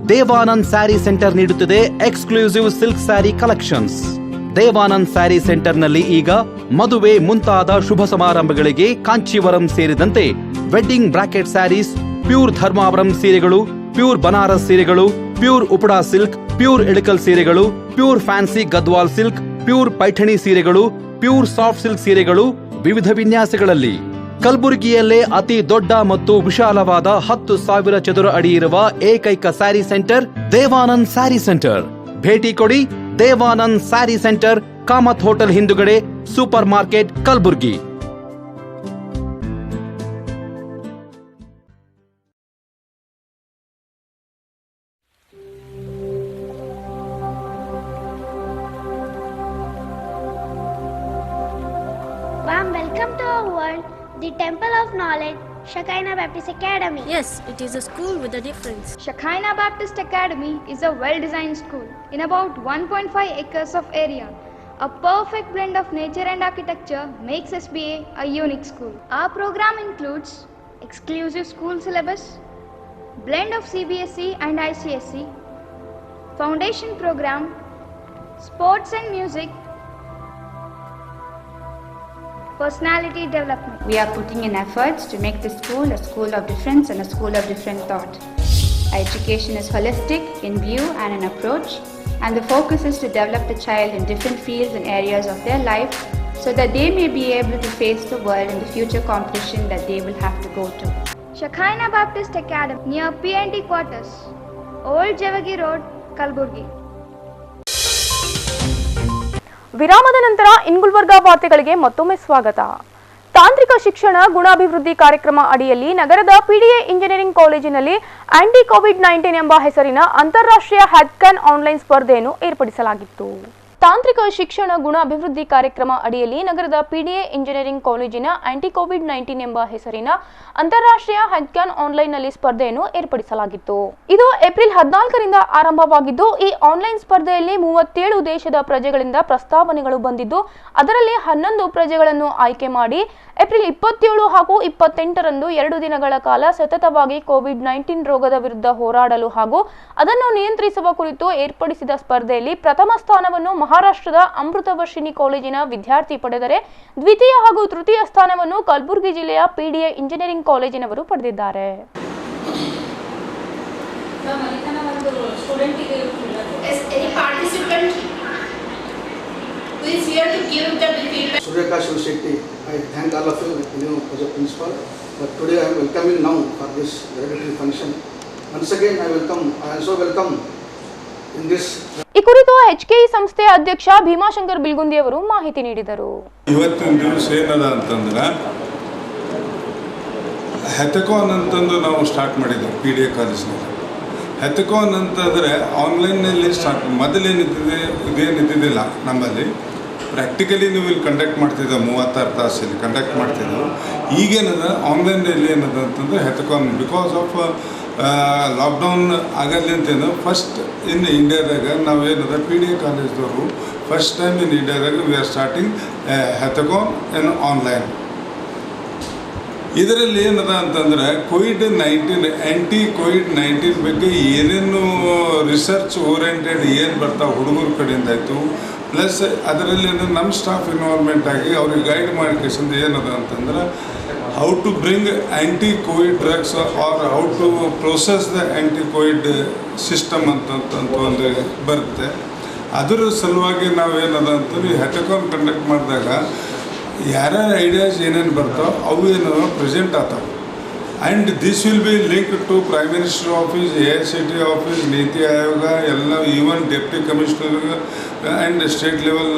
ದೇವಾನಂದ್ ಸ್ಯಾರಿ ಸೆಂಟರ್ ನೀಡುತ್ತಿದೆ exclusive silk sari collections. Devanand sari ಸೆಂಟರ್ನಲ್ಲಿ ಈಗ ಮದುವೆ ಮುಂತಾದ ಶುಭ ಸಮಾರಂಭಗಳಿಗೆ ಕಾಂಚೀವರಂ ಸೇರಿದಂತೆ wedding brocade saris, pure Dharmavaram ಸೀರೆಗಳು, ಪ್ಯೂರ್ ಬನಾರಸ್ ಸೀರೆಗಳು, pure Uppada silk, pure Ilkal ಸೀರೆಗಳು, pure fancy Gadwal silk, pure Paithani ಸೀರೆಗಳು, ಪ್ಯೂರ್ ಸಾಫ್ಟ್ ಸಿಲ್ಕ್ ಸೀರೆಗಳು ವಿವಿಧ ವಿನ್ಯಾಸಗಳಲ್ಲಿ. ಕಲಬುರಗಿಯಲ್ಲೇ ಅತಿ ದೊಡ್ಡ ಮತ್ತು ವಿಶಾಲವಾದ 10,000 ಚದುರ ಅಡಿ ಇರುವ ಏಕೈಕ ಸ್ಯಾರಿ ಸೆಂಟರ್ ದೇವಾನಂದ್ ಸ್ಯಾರಿ ಸೆಂಟರ್. ಭೇಟಿ ಕೊಡಿ. ದೇವಾನಂದ್ ಸ್ಯಾರಿ ಸೆಂಟರ್, ಕಾಮತ್ ಹೋಟೆಲ್ ಹಿಂದುಗಡೆ, super market, Kalaburagi.
Warm welcome to our world, the Temple of Knowledge, Shekinah Baptist Academy.
Yes, it is a school with a difference.
Shekinah Baptist Academy is a well-designed school in about 1.5 acres of area. A perfect blend of nature and architecture makes SBA a unique school. Our program includes exclusive school syllabus, blend of CBSE and ICSE, foundation program, sports and music, personality development.
We are putting in efforts to make this school a school of difference and a school of different thought. Our education is holistic in view and in approach, and the focus is to develop the child in different fields and areas of their life so that they may be able to face the world and the future competition that they will have to go to.
Shekinah Baptist Academy near PNT quarters, Old Javagi Road, Kalburgi.
ವಿರಾಮದ ನಂತರ ಗುಲ್ಬರ್ಗಾ ವಾರ್ತೆಗಳಿಗೆ ಮತ್ತೊಮ್ಮೆ ಸ್ವಾಗತ. ತಾಂತ್ರಿಕ ಶಿಕ್ಷಣ ಗುಣಾಭಿವೃದ್ಧಿ ಕಾರ್ಯಕ್ರಮ ಅಡಿಯಲ್ಲಿ ನಗರದ PDA engineering ಕಾಲೇಜಿನಲ್ಲಿ ಆಂಟಿ ಕೋವಿಡ್-19 ಎಂಬ ಹೆಸರಿನ ಅಂತಾರಾಷ್ಟ್ರೀಯ ಹ್ಯಾಕಥಾನ್ ಆನ್ಲೈನ್ ಸ್ಪರ್ಧೆಯನ್ನು ಏರ್ಪಡಿಸಲಾಗಿತ್ತು. ತಾಂತ್ರಿಕ ಶಿಕ್ಷಣ ಗುಣ ಅಭಿವೃದ್ಧಿ ಕಾರ್ಯಕ್ರಮ ಅಡಿಯಲ್ಲಿ ನಗರದ ಪಿಡಿಎ ಇಂಜಿನಿಯರಿಂಗ್ ಕಾಲೇಜಿನ ಆಂಟಿ ಕೋವಿಡ್-19 ಎಂಬ ಹೆಸರಿನ ಅಂತಾರಾಷ್ಟ್ರೀಯ ಹ್ಯಾಕಥಾನ್ ಆನ್ಲೈನ್ನಲ್ಲಿ ಸ್ಪರ್ಧೆಯನ್ನು ಏರ್ಪಡಿಸಲಾಗಿತ್ತು. ಇದು ಏಪ್ರಿಲ್ 14ರಿಂದ ಆರಂಭವಾಗಿದ್ದು, ಈ ಆನ್ಲೈನ್ ಸ್ಪರ್ಧೆಯಲ್ಲಿ 37 ದೇಶದ ಪ್ರಜೆಗಳಿಂದ ಪ್ರಸ್ತಾವನೆಗಳು ಬಂದಿದ್ದು, ಅದರಲ್ಲಿ 11 ಪ್ರಜೆಗಳನ್ನು ಆಯ್ಕೆ ಮಾಡಿ ಏಪ್ರಿಲ್ 27 ಹಾಗೂ 28ರಂದು 2 ದಿನಗಳ ಕಾಲ ಸತತವಾಗಿ ಕೋವಿಡ್-19 ರೋಗದ ವಿರುದ್ಧ ಹೋರಾಡಲು ಹಾಗೂ ಅದನ್ನು ನಿಯಂತ್ರಿಸುವ ಕುರಿತು ಏರ್ಪಡಿಸಿದ ಸ್ಪರ್ಧೆಯಲ್ಲಿ ಪ್ರಥಮ ಸ್ಥಾನವನ್ನು ಮಹಾರಾಷ್ಟ್ರದ ಅಮೃತವರ್ಷಿಣಿ ಕಾಲೇಜಿನ ವಿದ್ಯಾರ್ಥಿ ಪಡೆದರೆ, ದ್ವಿತೀಯ ಹಾಗೂ ತೃತೀಯ ಸ್ಥಾನವನ್ನು ಕಲಬುರಗಿ ಜಿಲ್ಲೆಯ ಪಿಡಿಎ ಇಂಜಿನಿಯರಿಂಗ್ ಕಾಲೇಜಿನವರು ಪಡೆದಿದ್ದಾರೆ.
Suryaka Shivshetty, I thank all of you, new project principal. But today I am welcoming now for this regulatory function. Once again, I also welcome in this.
ಈ ಕುರಿತು HKE ಸಂಸ್ಥೆಯ ಅಧ್ಯಕ್ಷ ಭೀಮಾಶಂಕರ್ ಬಿಲ್ಗುಂದಿ ಅವರು ಮಾಹಿತಿ ನೀಡಿದರು.
ಇವತ್ತಿನ ದಿವಸ ಏನದ ಅಂತಂದ್ರೆ ಹ್ಯಾಕಥಾನ್ ಅಂತಂದು ನಾವು ಸ್ಟಾರ್ಟ್ ಮಾಡಿದ್ವಿ PDA ಕಾಲೇಜ್ನಲ್ಲಿ. ಹ್ಯಾಕಥಾನ್ ಅಂತಂದರೆ ಆನ್ಲೈನ್ನಲ್ಲಿ ಸ್ಟಾರ್ಟ್ ಮೊದಲೇನಿದ್ದಿದೆ ಇದೇನಿದ್ದಿದ್ದಿಲ್ಲ ನಮ್ಮಲ್ಲಿ. ಪ್ರಾಕ್ಟಿಕಲಿ ನೀವು ಇಲ್ಲಿ ಕಂಡಕ್ಟ್ ಮಾಡ್ತಿದ್ದೆ 36 ತಾಸು ಇಲ್ಲಿ ಕಂಡಕ್ಟ್ ಮಾಡ್ತಿದ್ದೆವು. ಈಗೇನದ ಆನ್ಲೈನಲ್ಲಿ ಏನದ ಅಂತಂದರೆ ಹ್ಯಾಕಥಾನ್ ಬಿಕಾಸ್ ಆಫ್ ಲಾಕ್ಡೌನ್ ಆಗಲಿಂತೇನು ಫಸ್ಟ್ ಇನ್ ಇಂಡಿಯಾದಾಗ ನಾವೇನದ PDA ಕಾಲೇಜ್ದವರು ಫಸ್ಟ್ ಟೈಮ್ ಇನ್ ಇಂಡಿಯಾದಾಗ we are starting hackathon in online. ಇದರಲ್ಲಿ ಏನದ ಅಂತಂದ್ರೆ ಕೋವಿಡ್-19 ಆ್ಯಂಟಿ ಕೋವಿಡ್-19 ಬಗ್ಗೆ ಏನೇನು ರಿಸರ್ಚ್ ಓರಿಯೆಂಟೆಡ್ ಏನು ಬರ್ತಾವೆ ಹುಡುಗರ ಕಡೆಯಿಂದ ಆಯಿತು, ಪ್ಲಸ್ ಅದರಲ್ಲಿ ನಮ್ಮ ಸ್ಟಾಫ್ ಇನ್ವಾಲ್ವ್ಮೆಂಟ್ ಆಗಿ ಅವ್ರಿಗೆ ಗೈಡ್ ಮಾಡಿಕೆಸಿಂದ ಏನದ ಅಂತಂದ್ರೆ how to bring anti Covid drugs or how to process the anti Covid system ಅಂತ ಒಂದು ಬರುತ್ತೆ. ಅದರ ಸಲುವಾಗಿ ನಾವೇನದ ಅಂತಂದ್ರೆ ಹ್ಯಾಕಥಾನ್ ಕಂಡಕ್ಟ್ ಮಾಡಿದಾಗ ಯಾರ್ಯಾರ ಐಡಿಯಾಸ್ ಏನೇನು ಬರ್ತಾವೆ ಅವು ಏನೋ ಪ್ರೆಸೆಂಟ್ ಆಗ್ತಾವೆ. And this will be link to prime minister office, AICT office, NITI Aayog ಎಲ್ಲ, even deputy commissioner and state level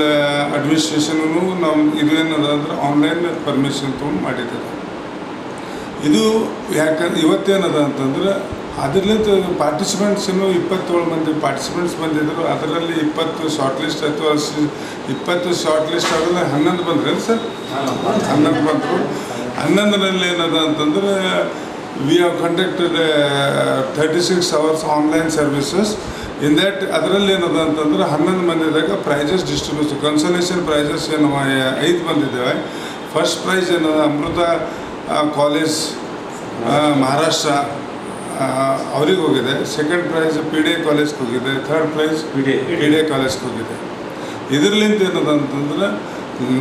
administration ನಾವು ಇದು ಏನದ ಅಂದ್ರೆ ಆನ್ಲೈನ್ ಪರ್ಮಿಷನ್ ತೊಗೊಂಡು ಮಾಡಿದ್ದೇವೆ. ಇದು ಯಾಕಂದ್ರೆ ಇವತ್ತೇನದ ಅಂತಂದ್ರೆ ಅದರಲ್ಲಿಂದ ಪಾರ್ಟಿಸಿಪೆಂಟ್ಸನ್ನು 27 ಮಂದಿ ಪಾರ್ಟಿಸಿಪೆಂಟ್ಸ್ ಬಂದಿದ್ದರು. ಅದರಲ್ಲಿ 20 ಶಾರ್ಟ್ ಲಿಸ್ಟ್ ಆಯಿತು. 20 ಶಾರ್ಟ್ ಲಿಸ್ಟ್ ಆದಮೇಲೆ 11 ಬಂದ್ರಿ ಸರ್, 11 ಬಂದರು. 11ರಲ್ಲಿ ಏನದ ಅಂತಂದರೆ we have conducted 36 hours online services. In that ಅದರಲ್ಲಿ ಏನದ ಅಂತಂದ್ರೆ 11 ಮಂದಿದಾಗ ಪ್ರೈಜಸ್ ಡಿಸ್ಟ್ರಿಬ್ಯೂಷನ್ ಕನ್ಸೋಲೇಷನ್ ಪ್ರೈಜಸ್ ಏನು 5 ಬಂದಿದ್ದೇವೆ. ಫಸ್ಟ್ ಪ್ರೈಸ್ ಏನದ ಅಮೃತ ಕಾಲೇಜ್ ಮಹಾರಾಷ್ಟ್ರ ಅವ್ರಿಗೆ ಹೋಗಿದೆ. ಸೆಕೆಂಡ್ ಪ್ರೈಸ್ PDA ಕಾಲೇಜ್ಗೆ ಹೋಗಿದೆ. ಥರ್ಡ್ ಪ್ರೈಸ್ PDA ಕಾಲೇಜ್ಗೆ ಹೋಗಿದೆ. ಇದರಲ್ಲಿಂದ ಏನದ ಅಂತಂದ್ರೆ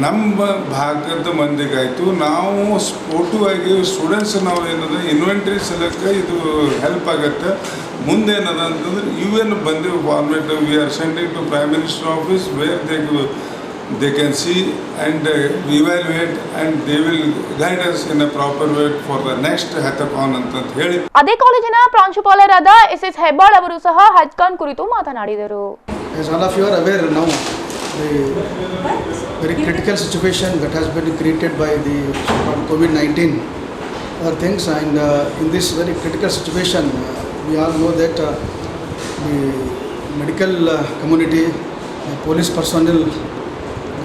ನಮ್ಮ ಭಾಗದ ಮಂದಿಗಾಯಿತು. ನಾವು ಸ್ಪೋರ್ಟಿವಾಗಿ ಸ್ಟೂಡೆಂಟ್ಸ್ ನಾವು ಏನದ ಇನ್ವೆಂಟ್ರಿ ಸಲಕ್ಕೆ ಇದು ಹೆಲ್ಪ್ ಆಗುತ್ತೆ. ಮುಂದೆ ಏನದ ಅಂತಂದ್ರೆ ಇವೇನು ಬಂದಿವೆ format we are sending to prime minister office where they can see and evaluate and they will guide us in a proper way for the next hackathon ಅಂತ ಹೇಳಿ.
ಅದೇ ಕಾಲೇಜಿನ ಪ್ರಾಂಶುಪಾಲರಾದ SS ಹೆಬ್ಬಾಳ್ ಅವರು ಸಹ ಹ್ಯಾಕಥಾನ್ ಕುರಿತು ಮಾತನಾಡಿದರು.
As all of you are aware now, the very critical situation that has been created by the COVID-19 things, and in this very critical situation we all know that the medical community, the police personnel,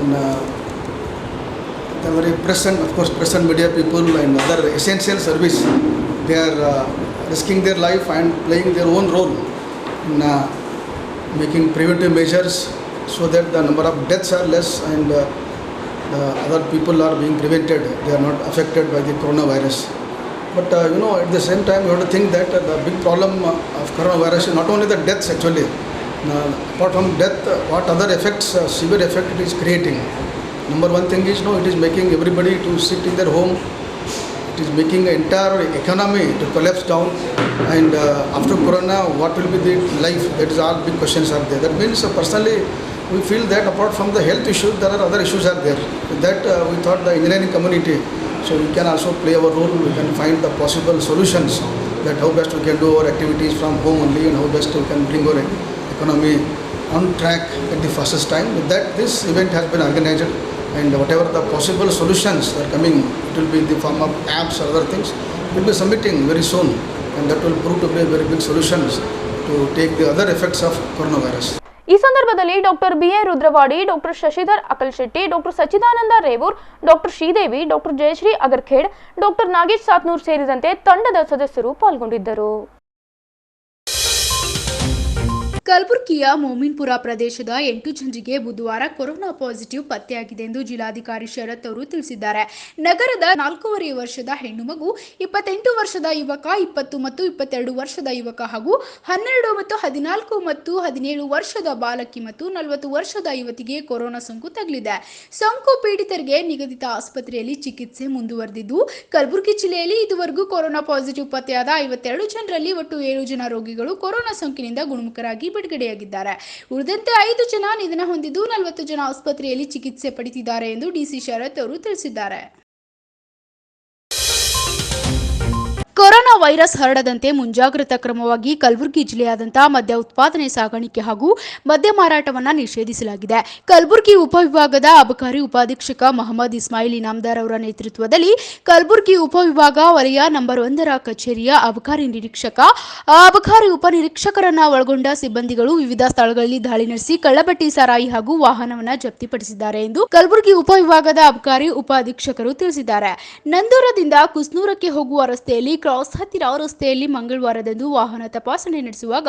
and the very present, of course, present media people and other essential service, they are risking their life and playing their own role in making preventive measures so that the number of deaths are less and the other people are being prevented. They are not affected by the coronavirus. But at the same time, you have to think that the big problem of coronavirus is not only the deaths actually. Apart from death, what other effects, severe effect it is creating. Number one thing is, it is making everybody to sit in their home. It is making the entire economy to collapse down. And after corona, what will be the life? That is all big questions are there. That means personally, we feel that apart from the health issues, there are other issues are there. With that, we thought the engineering community, so we can also play our role. We can find the possible solutions that how best we can do our activities from home only and how best we can bring our economy on track at the fastest time. With that, this event has been organized, and whatever the possible solutions are coming, it will be in the form of apps or other things. We will be submitting very soon, and that will prove to be very big solutions to take the other effects of coronavirus.
ಈ ಸಂದರ್ಭದಲ್ಲಿ doctor B A Rudrawadi, doctor Shashidhar Akalshetti, doctor Sachidananda Revoor, doctor Sridevi, doctor Jayashree Agarkhed, doctor Nagesh Satnoor ಸೇರಿದಂತೆ ತಂಡದ ಸದಸ್ಯರು ಪಾಲ್ಗೊಂಡಿದ್ದರು.
ಕಲಬುರಗಿಯ ಮೋಮಿನ್ಪುರ ಪ್ರದೇಶದ 8 ಜನರಿಗೆ ಬುಧವಾರ ಕೊರೋನಾ ಪಾಸಿಟಿವ್ ಪತ್ತೆಯಾಗಿದೆ ಎಂದು ಜಿಲ್ಲಾಧಿಕಾರಿ ಶರತ್ ಅವರು ತಿಳಿಸಿದ್ದಾರೆ. ನಗರದ 4.5 ವರ್ಷದ ಹೆಣ್ಣು ಮಗು, 28 ವರ್ಷದ ಯುವಕ, 20 ಮತ್ತು 22 ವರ್ಷದ ಯುವಕ ಹಾಗೂ 12 ಮತ್ತು 14 ಮತ್ತು 17 ವರ್ಷದ ಬಾಲಕಿ ಮತ್ತು 40 ವರ್ಷದ ಯುವತಿಗೆ ಕೊರೋನಾ ಸೋಂಕು ತಗುಲಿದೆ. ಸೋಂಕು ಪೀಡಿತರಿಗೆ ನಿಗದಿತ ಆಸ್ಪತ್ರೆಯಲ್ಲಿ ಚಿಕಿತ್ಸೆ ಮುಂದುವರೆದಿದ್ದು, ಕಲಬುರಗಿ ಜಿಲ್ಲೆಯಲ್ಲಿ ಇದುವರೆಗೂ ಕೊರೋನಾ ಪಾಸಿಟಿವ್ ಪತ್ತೆಯಾದ 52 ಜನರಲ್ಲಿ ಒಟ್ಟು 7 ಜನ ರೋಗಿಗಳು ಕೊರೋನಾ ಸೋಂಕಿನಿಂದ ಗುಣಮುಖರಾಗಿ ಬಿಡುಗಡೆಯಾಗಿದ್ದಾರೆ. ಉಳಿದಂತೆ 5 ಜನ ನಿಧನ ಹೊಂದಿದ್ದು 40 ಜನ ಆಸ್ಪತ್ರೆಯಲ್ಲಿ ಚಿಕಿತ್ಸೆ ಪಡೆದಿದ್ದಾರೆ ಎಂದು ಡಿಸಿ ಶರತ್ ಅವರು ತಿಳಿಸಿದ್ದಾರೆ. ಕೊರೋನಾ ವೈರಸ್ ಹರಡದಂತೆ ಮುಂಜಾಗ್ರತಾ ಕ್ರಮವಾಗಿ ಕಲಬುರಗಿ ಜಿಲ್ಲೆಯಾದ್ಯಂತ ಮದ್ಯ ಉತ್ಪಾದನೆ, ಸಾಗಾಣಿಕೆ ಹಾಗೂ ಮದ್ಯ ಮಾರಾಟವನ್ನು ನಿಷೇಧಿಸಲಾಗಿದೆ. ಕಲಬುರಗಿ ಉಪವಿಭಾಗದ ಅಬಕಾರಿ ಉಪಾಧೀಕ್ಷಕ ಮೊಹಮ್ಮದ್ ಇಸ್ಮಾಯಿಲ್ ಇನಾಮದಾರ್ ಅವರ ನೇತೃತ್ವದಲ್ಲಿ ಕಲಬುರಗಿ ಉಪವಿಭಾಗ ವಲಯ ನಂಬರ್ 1ರ ಕಚೇರಿಯ ಅಬಕಾರಿ ನಿರೀಕ್ಷಕ, ಅಬಕಾರಿ ಉಪನಿರೀಕ್ಷಕರನ್ನ ಒಳಗೊಂಡ ಸಿಬ್ಬಂದಿಗಳು ವಿವಿಧ ಸ್ಥಳಗಳಲ್ಲಿ ದಾಳಿ ನಡೆಸಿ ಕಳ್ಳಬಟ್ಟಿ ಸಾರಾಯಿ ಹಾಗೂ ವಾಹನವನ್ನು ಜಪ್ತಿಪಡಿಸಿದ್ದಾರೆ ಎಂದು ಕಲಬುರಗಿ ಉಪವಿಭಾಗದ ಅಬಕಾರಿ ಉಪಾಧೀಕ್ಷಕರು ತಿಳಿಸಿದ್ದಾರೆ. ನಂದೂರದಿಂದ ಕುಸ್ನೂರಕ್ಕೆ ಹೋಗುವ ರಸ್ತೆಯಲ್ಲಿ ಕ್ರಾಸ್ ಹತ್ತಿರ ರಸ್ತೆಯಲ್ಲಿ ಮಂಗಳವಾರದಂದು ವಾಹನ ತಪಾಸಣೆ ನಡೆಸುವಾಗ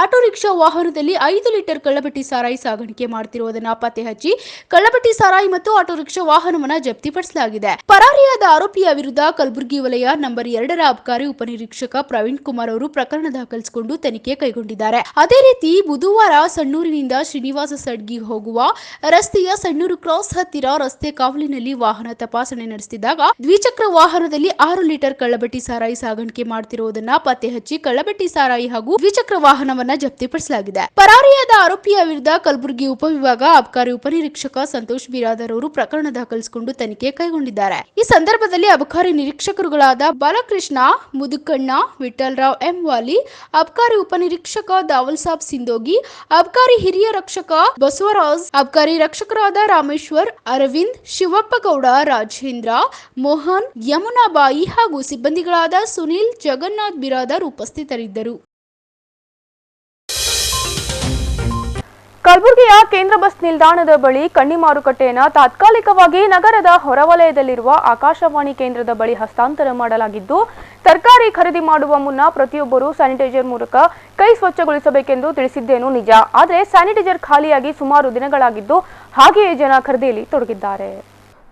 ಆಟೋ ರಿಕ್ಷಾ ವಾಹನದಲ್ಲಿ 5 ಲೀಟರ್ ಕಳ್ಳಬಟ್ಟಿ ಸಾರಾಯಿ ಸಾಗಾಣಿಕೆ ಮಾಡುತ್ತಿರುವುದನ್ನು ಪತ್ತೆ ಹಚ್ಚಿ ಕಳ್ಳಬಟ್ಟಿ ಸಾರಾಯಿ ಮತ್ತು ಆಟೋ ರಿಕ್ಷಾ ವಾಹನವನ್ನು ಜಪ್ತಿಪಡಿಸಲಾಗಿದೆ. ಪರಾರಿಯಾದ ಆರೋಪಿಯ ವಿರುದ್ಧ ಕಲಬುರಗಿ ವಲಯ ನಂಬರ್ 2ರ ಅಬಕಾರಿ ಉಪನಿರೀಕ್ಷಕ ಪ್ರವೀಣ್ ಕುಮಾರ್ ಅವರು ಪ್ರಕರಣ ದಾಖಲಿಸಿಕೊಂಡು ತನಿಖೆ ಕೈಗೊಂಡಿದ್ದಾರೆ. ಅದೇ ರೀತಿ ಬುಧವಾರ ಸಣ್ಣೂರಿನಿಂದ ಶ್ರೀನಿವಾಸ ಸಡ್ಗಿ ಹೋಗುವ ರಸ್ತೆಯ ಸಣ್ಣೂರು ಕ್ರಾಸ್ ಹತ್ತಿರ ರಸ್ತೆ ಕಾವಲಿನಲ್ಲಿ ವಾಹನ ತಪಾಸಣೆ ನಡೆಸಿದಾಗ ದ್ವಿಚಕ್ರ ವಾಹನದಲ್ಲಿ 6 ಲೀಟರ್ ಕಳ್ಳಬಟ್ಟಿ ಸಾರಾಯಿ ಸಾಗಾಣಿಕೆ ಮಾಡುತ್ತಿರುವುದನ್ನ ಪತ್ತೆ ಹಚ್ಚಿ ಕಳ್ಳಬಟ್ಟಿ ಸಾರಾಯಿ ಹಾಗೂ ದ್ವಿಚಕ್ರ ವಾಹನವನ್ನ ಜಪ್ತಿಪಡಿಸಲಾಗಿದೆ. ಪರಾರಿಯಾದ ಆರೋಪಿಯ ವಿರುದ್ಧ ಕಲಬುರಗಿ ಉಪವಿಭಾಗ ಅಬಕಾರಿ ಉಪನಿರೀಕ್ಷಕ ಸಂತೋಷ್ ಬಿರಾದರ್ ಅವರು ಪ್ರಕರಣ ದಾಖಲಿಸಿಕೊಂಡು ತನಿಖೆ ಕೈಗೊಂಡಿದ್ದಾರೆ. ಈ ಸಂದರ್ಭದಲ್ಲಿ ಅಬಕಾರಿ ನಿರೀಕ್ಷಕರುಗಳಾದ ಬಾಲಕೃಷ್ಣ ಮುದುಕಣ್ಣ, ವಿಠಲರಾವ್ ಎಂ ವಾಲಿ, ಅಬಕಾರಿ ಉಪನಿರೀಕ್ಷಕ ದಾವಲ್ ಸಾಬ್ ಸಿಂದೋಗಿ, ಅಬಕಾರಿ ಹಿರಿಯ ರಕ್ಷಕ ಬಸವರಾಜ್, ಅಬಕಾರಿ ರಕ್ಷಕರಾದ ರಾಮೇಶ್ವರ್, ಅರವಿಂದ್, ಶಿವಪ್ಪ ಗೌಡ, ರಾಜೇಂದ್ರ, ಮೋಹನ್, ಯಮುನಾಬಾಯಿ ಹಾಗೂ ಸಿಬ್ಬಂದಿಗಳಾದ ಸುನಿಲ್, ಜಗನ್ನಾಥ್ ಬಿರಾದರ್ ಉಪಸ್ಥಿತರಿದ್ದರು.
ಕಲಬುರಗಿಯ ಕೇಂದ್ರ ಬಸ್ ನಿಲ್ದಾಣದ ಬಳಿ ಕಣ್ಣಿ ಮಾರುಕಟ್ಟೆಯನ್ನು ತಾತ್ಕಾಲಿಕವಾಗಿ ನಗರದ ಹೊರವಲಯದಲ್ಲಿರುವ ಆಕಾಶವಾಣಿ ಕೇಂದ್ರದ ಬಳಿ ಹಸ್ತಾಂತರ ಮಾಡಲಾಗಿದ್ದು, ತರಕಾರಿ ಖರೀದಿ ಮಾಡುವ ಮುನ್ನ ಪ್ರತಿಯೊಬ್ಬರು ಸ್ಯಾನಿಟೈಸರ್ ಮೂಲಕ ಕೈ ಸ್ವಚ್ಛಗೊಳಿಸಬೇಕೆಂದು ತಿಳಿಸಿದ್ದೇನು ನಿಜ. ಆದರೆ ಸ್ಯಾನಿಟೈಸರ್ ಖಾಲಿಯಾಗಿ ಸುಮಾರು ದಿನಗಳಾಗಿದ್ದು ಹಾಗೆಯೇ ಜನ ಖರೀದಿಯಲ್ಲಿ ತೊಡಗಿದ್ದಾರೆ.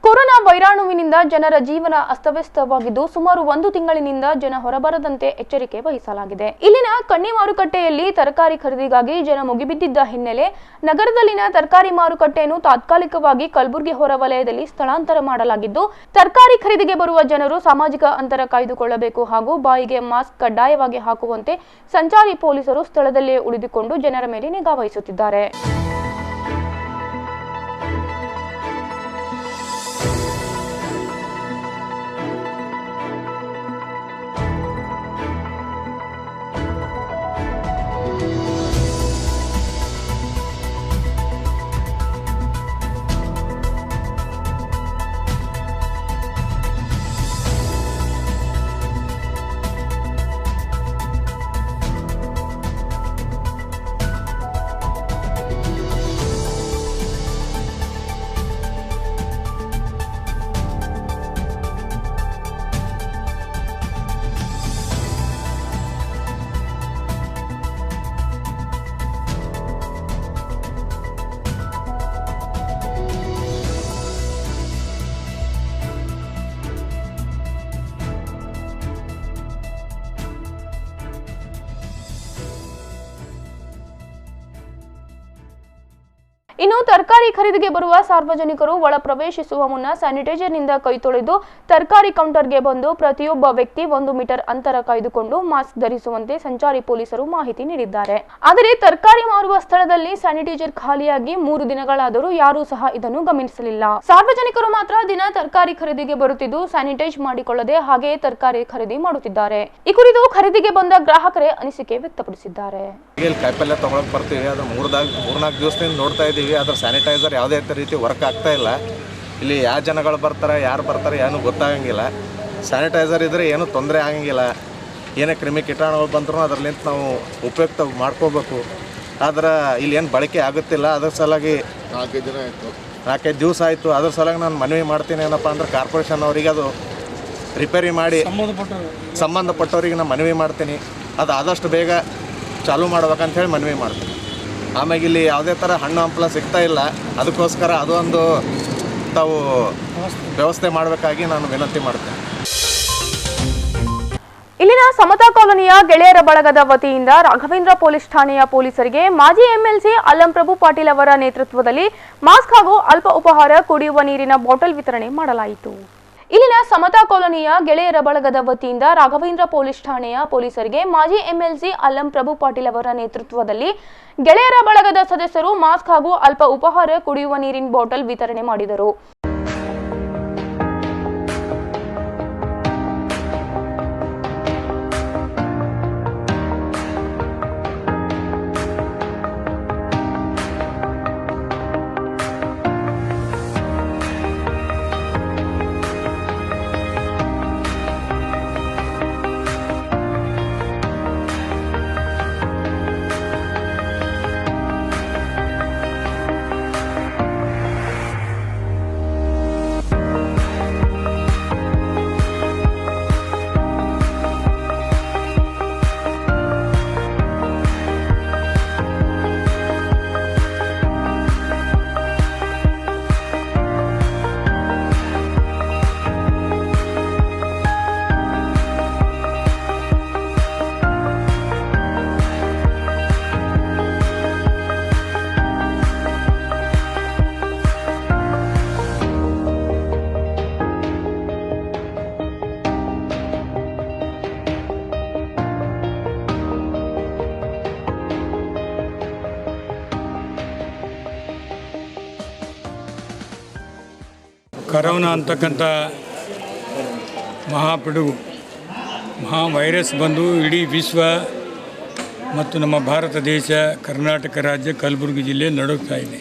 ಕೊರೋನಾ ವೈರಾಣುವಿನಿಂದ ಜನರ ಜೀವನ ಅಸ್ತವ್ಯಸ್ತವಾಗಿದ್ದು ಸುಮಾರು 1 ತಿಂಗಳಿನಿಂದ ಜನ ಹೊರಬರದಂತೆ ಎಚ್ಚರಿಕೆ ವಹಿಸಲಾಗಿದೆ. ಇಲ್ಲಿನ ಕಣ್ಣಿ ಮಾರುಕಟ್ಟೆಯಲ್ಲಿ ತರಕಾರಿ ಖರೀದಿಗಾಗಿ ಜನ ಮುಗಿಬಿದ್ದಿದ್ದ ಹಿನ್ನೆಲೆ ನಗರದಲ್ಲಿನ ತರಕಾರಿ ಮಾರುಕಟ್ಟೆಯನ್ನು ತಾತ್ಕಾಲಿಕವಾಗಿ ಕಲಬುರಗಿ ಹೊರವಲಯದಲ್ಲಿ ಸ್ಥಳಾಂತರ ಮಾಡಲಾಗಿದ್ದು, ತರಕಾರಿ ಖರೀದಿಗೆ ಬರುವ ಜನರು ಸಾಮಾಜಿಕ ಅಂತರ ಕಾಯ್ದುಕೊಳ್ಳಬೇಕು ಹಾಗೂ ಬಾಯಿಗೆ ಮಾಸ್ಕ್ ಕಡ್ಡಾಯವಾಗಿ ಹಾಕುವಂತೆ ಸಂಚಾರಿ ಪೊಲೀಸರು ಸ್ಥಳದಲ್ಲೇ ಉಳಿದುಕೊಂಡು ಜನರ ಮೇಲೆ ನಿಗಾ ವಹಿಸುತ್ತಿದ್ದಾರೆ. ಇನ್ನು ತರಕಾರಿ ಖರೀದಿಗೆ ಬರುವ ಸಾರ್ವಜನಿಕರು ಒಳ ಪ್ರವೇಶಿಸುವ ಮುನ್ನ ಸ್ಯಾನಿಟೈಸರ್ನಿಂದ ಕೈ ತೊಳೆದು ತರಕಾರಿ ಕೌಂಟರ್ಗೆ ಬಂದು ಪ್ರತಿಯೊಬ್ಬ ವ್ಯಕ್ತಿ 1 ಮೀಟರ್ ಅಂತರ ಕಾಯ್ದುಕೊಂಡು ಮಾಸ್ಕ್ ಧರಿಸುವಂತೆ ಸಂಚಾರಿ ಪೊಲೀಸರು ಮಾಹಿತಿ ನೀಡಿದ್ದಾರೆ. ಆದರೆ ತರಕಾರಿ ಮಾರುವ ಸ್ಥಳದಲ್ಲಿ ಸ್ಯಾನಿಟೈಸರ್ ಖಾಲಿಯಾಗಿ 3 ದಿನಗಳಾದರೂ ಯಾರೂ ಸಹ ಇದನ್ನು ಗಮನಿಸಲಿಲ್ಲ. ಸಾರ್ವಜನಿಕರು ಮಾತ್ರ ದಿನ ತರಕಾರಿ ಖರೀದಿಗೆ ಬರುತ್ತಿದ್ದು ಸ್ಯಾನಿಟೈಸ್ ಮಾಡಿಕೊಳ್ಳದೆ ಹಾಗೆಯೇ ತರಕಾರಿ ಖರೀದಿ ಮಾಡುತ್ತಿದ್ದಾರೆ. ಈ ಕುರಿತು ಖರೀದಿಗೆ ಬಂದ ಗ್ರಾಹಕರೇ ಅನಿಸಿಕೆ ವ್ಯಕ್ತಪಡಿಸಿದ್ದಾರೆ.
ಕಾಯಿಪಲ್ಯ ತಗೊಳಕ್ ಬರ್ತೀವಿ, ಅದು 3-4 ದಿವಸದಿಂದ ನೋಡ್ತಾ ಇದ್ದೀವಿ, ಅದ್ರ ಸ್ಯಾನಿಟೈಸರ್ ಯಾವುದೇ ರೀತಿ ವರ್ಕ್ ಆಗ್ತಾ ಇಲ್ಲ. ಇಲ್ಲಿ ಯಾವ ಜನಗಳು ಬರ್ತಾರೆ, ಯಾರು ಬರ್ತಾರೆ ಏನೂ ಗೊತ್ತಾಗಂಗಿಲ್ಲ. ಸ್ಯಾನಿಟೈಸರ್ ಇದ್ದರೆ ಏನೂ ತೊಂದರೆ ಆಗಂಗಿಲ್ಲ. ಏನೇ ಕ್ರಿಮಿ ಕೀಟಾಣುಗಳು ಬಂದರೂ ಅದರಲ್ಲಿಂದ ನಾವು ಉಪಯುಕ್ತ ಮಾಡ್ಕೋಬೇಕು. ಆದ್ರೆ ಇಲ್ಲಿ ಏನು ಬಳಕೆ ಆಗುತ್ತಿಲ್ಲ. ಅದ್ರ ಸಲುವಾಗಿ 4-5 ದಿವಸ ಆಯಿತು. ಅದ್ರ ಸಲುವಾಗಿ ನಾನು ಮನವಿ ಮಾಡ್ತೀನಿ ಏನಪ್ಪ ಅಂದ್ರೆ ಕಾರ್ಪೊರೇಷನ್ ಅವರಿಗೆ ಅದು ರಿಪೇರಿ ಮಾಡಿ ಸಂಬಂಧಪಟ್ಟವರಿಗೆ ನಾನು ಮನವಿ ಮಾಡ್ತೀನಿ. ಅದು ಆದಷ್ಟು ಬೇಗ ಚಾಲೂ ಮಾಡ್ಬೇಕಂತೇಳಿ ಮನವಿ ಮಾಡ್ತೀನಿ. ಆಮೇಲೆ ಇಲ್ಲಿ ಯಾವುದೇ ಥರ ಹಣ್ಣು ಹಂಪಲ ಸಿಗ್ತಾ ಇಲ್ಲ, ಅದಕ್ಕೋಸ್ಕರ ಅದೊಂದು ತಾವು ವ್ಯವಸ್ಥೆ ಮಾಡಬೇಕಾಗಿ ನಾನು ವಿನಂತಿ ಮಾಡ್ತೇನೆ.
ಇಲ್ಲಿನ ಸಮತಾ ಕಾಲೋನಿಯ ಗೆಳೆಯರ ಬಳಗದ ವತಿಯಿಂದ ರಾಘವೇಂದ್ರ ಪೊಲೀಸ್ ಠಾಣೆಯ ಪೊಲೀಸರಿಗೆ ಮಾಜಿ ಎಂಎಲ್ಸಿ ಅಲ್ಲಂಪ್ರಭು ಪಾಟೀಲ್ ಅವರ ನೇತೃತ್ವದಲ್ಲಿ ಮಾಸ್ಕ್ ಹಾಗೂ ಅಲ್ಪ ಉಪಹಾರ, ಕುಡಿಯುವ ನೀರಿನ ಬಾಟಲ್ ವಿತರಣೆ ಮಾಡಲಾಯಿತು. ಇಲ್ಲಿನ ಸಮತಾ ಕಾಲೋನಿಯ ಗೆಳೆಯರ ಬಳಗದ ವತಿಯಿಂದ ರಾಘವೇಂದ್ರ ಪೊಲೀಸ್ ಠಾಣೆಯ ಪೊಲೀಸರಿಗೆ ಮಾಜಿ ಎಂಎಲ್ಸಿ ಅಲ್ಲಂಪ್ರಭು ಪಾಟೀಲ್ ಅವರ ನೇತೃತ್ವದಲ್ಲಿ ಗೆಳೆಯರ ಬಳಗದ ಸದಸ್ಯರು ಮಾಸ್ಕ್ ಹಾಗೂ ಅಲ್ಪ ಉಪಹಾರ, ಕುಡಿಯುವ ನೀರಿನ ಬಾಟಲ್ ವಿತರಣೆ ಮಾಡಿದರು.
ಕರೋನಾ ಅಂತಕ್ಕಂಥ ಮಹಾಪಿಡುಗು ವೈರಸ್ ಬಂದು ಇಡೀ ವಿಶ್ವ ಮತ್ತು ನಮ್ಮ ಭಾರತ ದೇಶ, ಕರ್ನಾಟಕ ರಾಜ್ಯ, ಕಲಬುರಗಿ ಜಿಲ್ಲೆ ನಡುಗ್ತಾ ಇದೆ.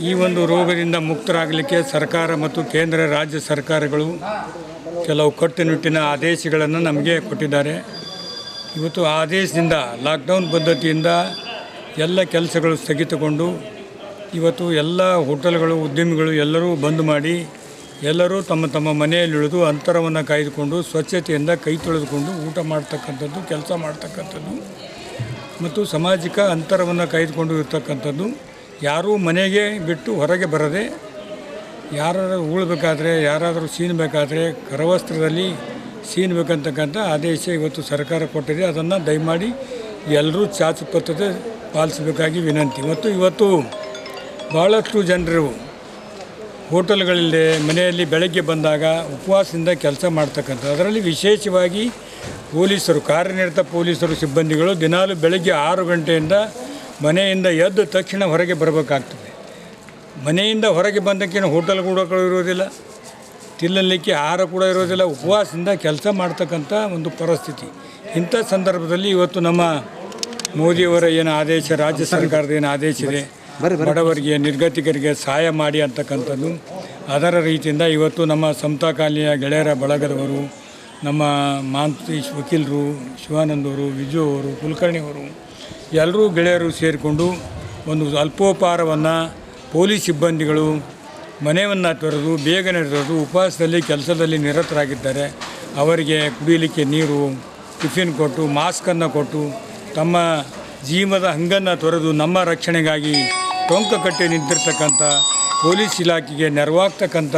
ಈ ಒಂದು ರೋಗದಿಂದ ಮುಕ್ತರಾಗಲಿಕ್ಕೆ ಸರ್ಕಾರ ಮತ್ತು ಕೇಂದ್ರ ರಾಜ್ಯ ಸರ್ಕಾರಗಳು ಕೆಲವು ಕಟ್ಟುನಿಟ್ಟಿನ ಆದೇಶಗಳನ್ನು ನಮಗೆ ಕೊಟ್ಟಿದ್ದಾರೆ. ಇವತ್ತು ಆ ಆದೇಶದಿಂದ ಲಾಕ್ಡೌನ್ ಪದ್ಧತಿಯಿಂದ ಎಲ್ಲ ಕೆಲಸಗಳು ಸ್ಥಗಿತಗೊಂಡು ಇವತ್ತು ಎಲ್ಲ ಹೋಟೆಲ್ಗಳು, ಉದ್ಯಮಿಗಳು ಎಲ್ಲರೂ ಬಂದ್ ಮಾಡಿ ಎಲ್ಲರೂ ತಮ್ಮ ತಮ್ಮ ಮನೆಯಲ್ಲಿ ಉಳಿದು ಅಂತರವನ್ನು ಕಾಯ್ದುಕೊಂಡು ಸ್ವಚ್ಛತೆಯಿಂದ ಕೈ ತೊಳೆದುಕೊಂಡು ಊಟ ಮಾಡ್ತಕ್ಕಂಥದ್ದು, ಕೆಲಸ ಮಾಡ್ತಕ್ಕಂಥದ್ದು ಮತ್ತು ಸಾಮಾಜಿಕ ಅಂತರವನ್ನು ಕಾಯ್ದುಕೊಂಡು ಇರ್ತಕ್ಕಂಥದ್ದು. ಯಾರೂ ಮನೆಗೆ ಬಿಟ್ಟು ಹೊರಗೆ ಬರದೆ ಯಾರಾದರೂ ಉಳ್ಬೇಕಾದ್ರೆ, ಯಾರಾದರೂ ಸೀನಬೇಕಾದ್ರೆ ಕರವಸ್ತ್ರದಲ್ಲಿ ಸೀನಬೇಕಂತಕ್ಕಂಥ ಆದೇಶ ಇವತ್ತು ಸರ್ಕಾರ ಕೊಟ್ಟಿದೆ. ಅದನ್ನು ದಯಮಾಡಿ ಎಲ್ಲರೂ ಚಾಚು ಪದ್ಧತಿ ಪಾಲಿಸಬೇಕಾಗಿ ವಿನಂತಿ. ಮತ್ತು ಇವತ್ತು ಭಾಳಷ್ಟು ಜನರು ಹೋಟೆಲ್ಗಳಿಲ್ಲದೆ ಮನೆಯಲ್ಲಿ ಬೆಳಗ್ಗೆ ಬಂದಾಗ ಉಪವಾಸದಿಂದ ಕೆಲಸ ಮಾಡ್ತಕ್ಕಂಥ, ಅದರಲ್ಲಿ ವಿಶೇಷವಾಗಿ ಪೊಲೀಸರು, ಕಾರ್ಯನಿರತ ಪೊಲೀಸರು ಸಿಬ್ಬಂದಿಗಳು ದಿನಾಲು ಬೆಳಗ್ಗೆ 6 ಗಂಟೆಯಿಂದ ಮನೆಯಿಂದ ಎದ್ದ ತಕ್ಷಣ ಹೊರಗೆ ಬರಬೇಕಾಗ್ತದೆ. ಮನೆಯಿಂದ ಹೊರಗೆ ಬಂದಕ್ಕೇನು ಹೋಟೆಲ್ ಕೂಡ ಇರೋದಿಲ್ಲ, ತಿನ್ನಲಿಕ್ಕೆ ಆಹಾರ ಕೂಡ ಇರೋದಿಲ್ಲ, ಉಪವಾಸದಿಂದ ಕೆಲಸ ಮಾಡ್ತಕ್ಕಂಥ ಒಂದು ಪರಿಸ್ಥಿತಿ. ಇಂಥ ಸಂದರ್ಭದಲ್ಲಿ ಇವತ್ತು ನಮ್ಮ ಮೋದಿಯವರ ಏನು ಆದೇಶ, ರಾಜ್ಯ ಸರ್ಕಾರದ ಏನು ಆದೇಶ ಇದೆ, ಬಡವರಿಗೆ, ನಿರ್ಗತಿಕರಿಗೆ ಸಹಾಯ ಮಾಡಿ ಅಂತಕ್ಕಂಥದ್ದು, ಅದರ ರೀತಿಯಿಂದ ಇವತ್ತು ನಮ್ಮ ಸಮತಾ ಕಾಲನಿಯ ಗೆಳೆಯರ ಬಳಗದವರು, ನಮ್ಮ ಮಾಂತೇಶ್ ವಕೀಲರು, ಶಿವಾನಂದವರು, ವಿಜು ಅವರು, ಕುಲಕರ್ಣಿ ಅವರು ಎಲ್ಲರೂ ಗೆಳೆಯರು ಸೇರಿಕೊಂಡು ಒಂದು ಅಲ್ಪೋಪಹಾರವನ್ನು ಪೊಲೀಸ್ ಸಿಬ್ಬಂದಿಗಳು ಮನೆಯನ್ನು ತೊರೆದು ಬೇಗನೆ ತೊರೆದು ಉಪವಾಸದಲ್ಲಿ ಕೆಲಸದಲ್ಲಿ ನಿರತರಾಗಿದ್ದಾರೆ. ಅವರಿಗೆ ಕುಡಿಯಲಿಕ್ಕೆ ನೀರು, ಟಿಫಿನ್ ಕೊಟ್ಟು, ಮಾಸ್ಕನ್ನು ಕೊಟ್ಟು ತಮ್ಮ ಜೀವದ ಹಂಗನ್ನು ತೊರೆದು ನಮ್ಮ ರಕ್ಷಣೆಗಾಗಿ ಟೊಂಕ ಕಟ್ಟಿ ನಿಂತಿರ್ತಕ್ಕಂಥ ಪೊಲೀಸ್ ಇಲಾಖೆಗೆ ನೆರವಾಗ್ತಕ್ಕಂಥ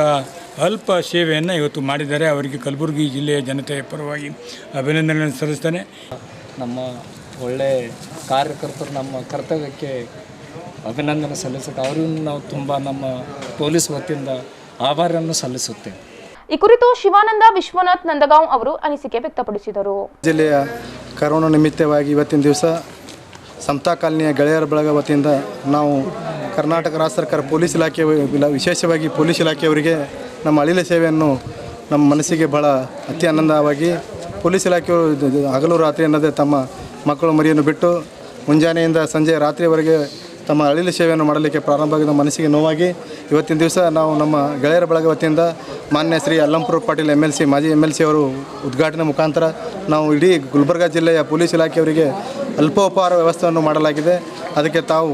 ಅಲ್ಪ ಸೇವೆಯನ್ನು ಇವತ್ತು ಮಾಡಿದ್ದಾರೆ. ಅವರಿಗೆ ಕಲಬುರಗಿ ಜಿಲ್ಲೆಯ ಜನತೆಯ ಪರವಾಗಿ ಅಭಿನಂದನೆಗಳನ್ನು ಸಲ್ಲಿಸ್ತೇನೆ.
ನಮ್ಮ ಒಳ್ಳೆ ಕಾರ್ಯಕರ್ತರು ನಮ್ಮ ಕರ್ತವ್ಯಕ್ಕೆ ಅಭಿನಂದನೆ ಸಲ್ಲಿಸುತ್ತೆ. ಅವರನ್ನು ನಾವು ತುಂಬ ನಮ್ಮ ಪೊಲೀಸ್ ವತಿಯಿಂದ ಆಭಾರವನ್ನು ಸಲ್ಲಿಸುತ್ತೇವೆ.
ಈ ಕುರಿತು ಶಿವಾನಂದ ವಿಶ್ವನಾಥ್ ನಂದಗಾಂವ್ ಅವರು ಅನಿಸಿಕೆ ವ್ಯಕ್ತಪಡಿಸಿದರು.
ಜಿಲ್ಲೆಯ ಕರೋನಾ ನಿಮಿತ್ತವಾಗಿ ಇವತ್ತಿನ ದಿವಸ ಸಮತಾ ಕಾಲನಿಯ ಗೆಳೆಯರ ಬಳಗ ವತಿಯಿಂದ ನಾವು ಕರ್ನಾಟಕ ರಾಜ್ಯ ಸರ್ಕಾರ ಪೊಲೀಸ್ ಇಲಾಖೆ, ವಿಶೇಷವಾಗಿ ಪೊಲೀಸ್ ಇಲಾಖೆಯವರಿಗೆ ನಮ್ಮ ಅಳಿಲ ಸೇವೆಯನ್ನು ನಮ್ಮ ಮನಸ್ಸಿಗೆ ಭಾಳ ಅತಿ ಆನಂದವಾಗಿ, ಪೊಲೀಸ್ ಇಲಾಖೆಯವರು ಹಗಲು ರಾತ್ರಿ ಅನ್ನದೇ ತಮ್ಮ ಮಕ್ಕಳು ಮರಿಯನ್ನು ಬಿಟ್ಟು ಮುಂಜಾನೆಯಿಂದ ಸಂಜೆ ರಾತ್ರಿಯವರೆಗೆ ತಮ್ಮ ಅಳಿಲ ಸೇವೆಯನ್ನು ಮಾಡಲಿಕ್ಕೆ ಪ್ರಾರಂಭ ಆಗಿದ ಮನಸ್ಸಿಗೆ ನೋವಾಗಿ ಇವತ್ತಿನ ದಿವಸ ನಾವು ನಮ್ಮ ಗೆಳೆಯರ ಬಳಗ ವತಿಯಿಂದ ಮಾನ್ಯ ಶ್ರೀ ಅಲ್ಲಂಪ್ರಭು ಪಾಟೀಲ್ ಮಾಜಿ MLC ಅವರು ಉದ್ಘಾಟನೆ ಮುಖಾಂತರ ನಾವು ಇಡೀ ಗುಲ್ಬರ್ಗ ಜಿಲ್ಲೆಯ ಪೊಲೀಸ್ ಇಲಾಖೆಯವರಿಗೆ
ಅಲ್ಪೋಪಹಾರ ವ್ಯವಸ್ಥೆಯನ್ನು ಮಾಡಲಾಗಿದೆ. ಅದಕ್ಕೆ ತಾವು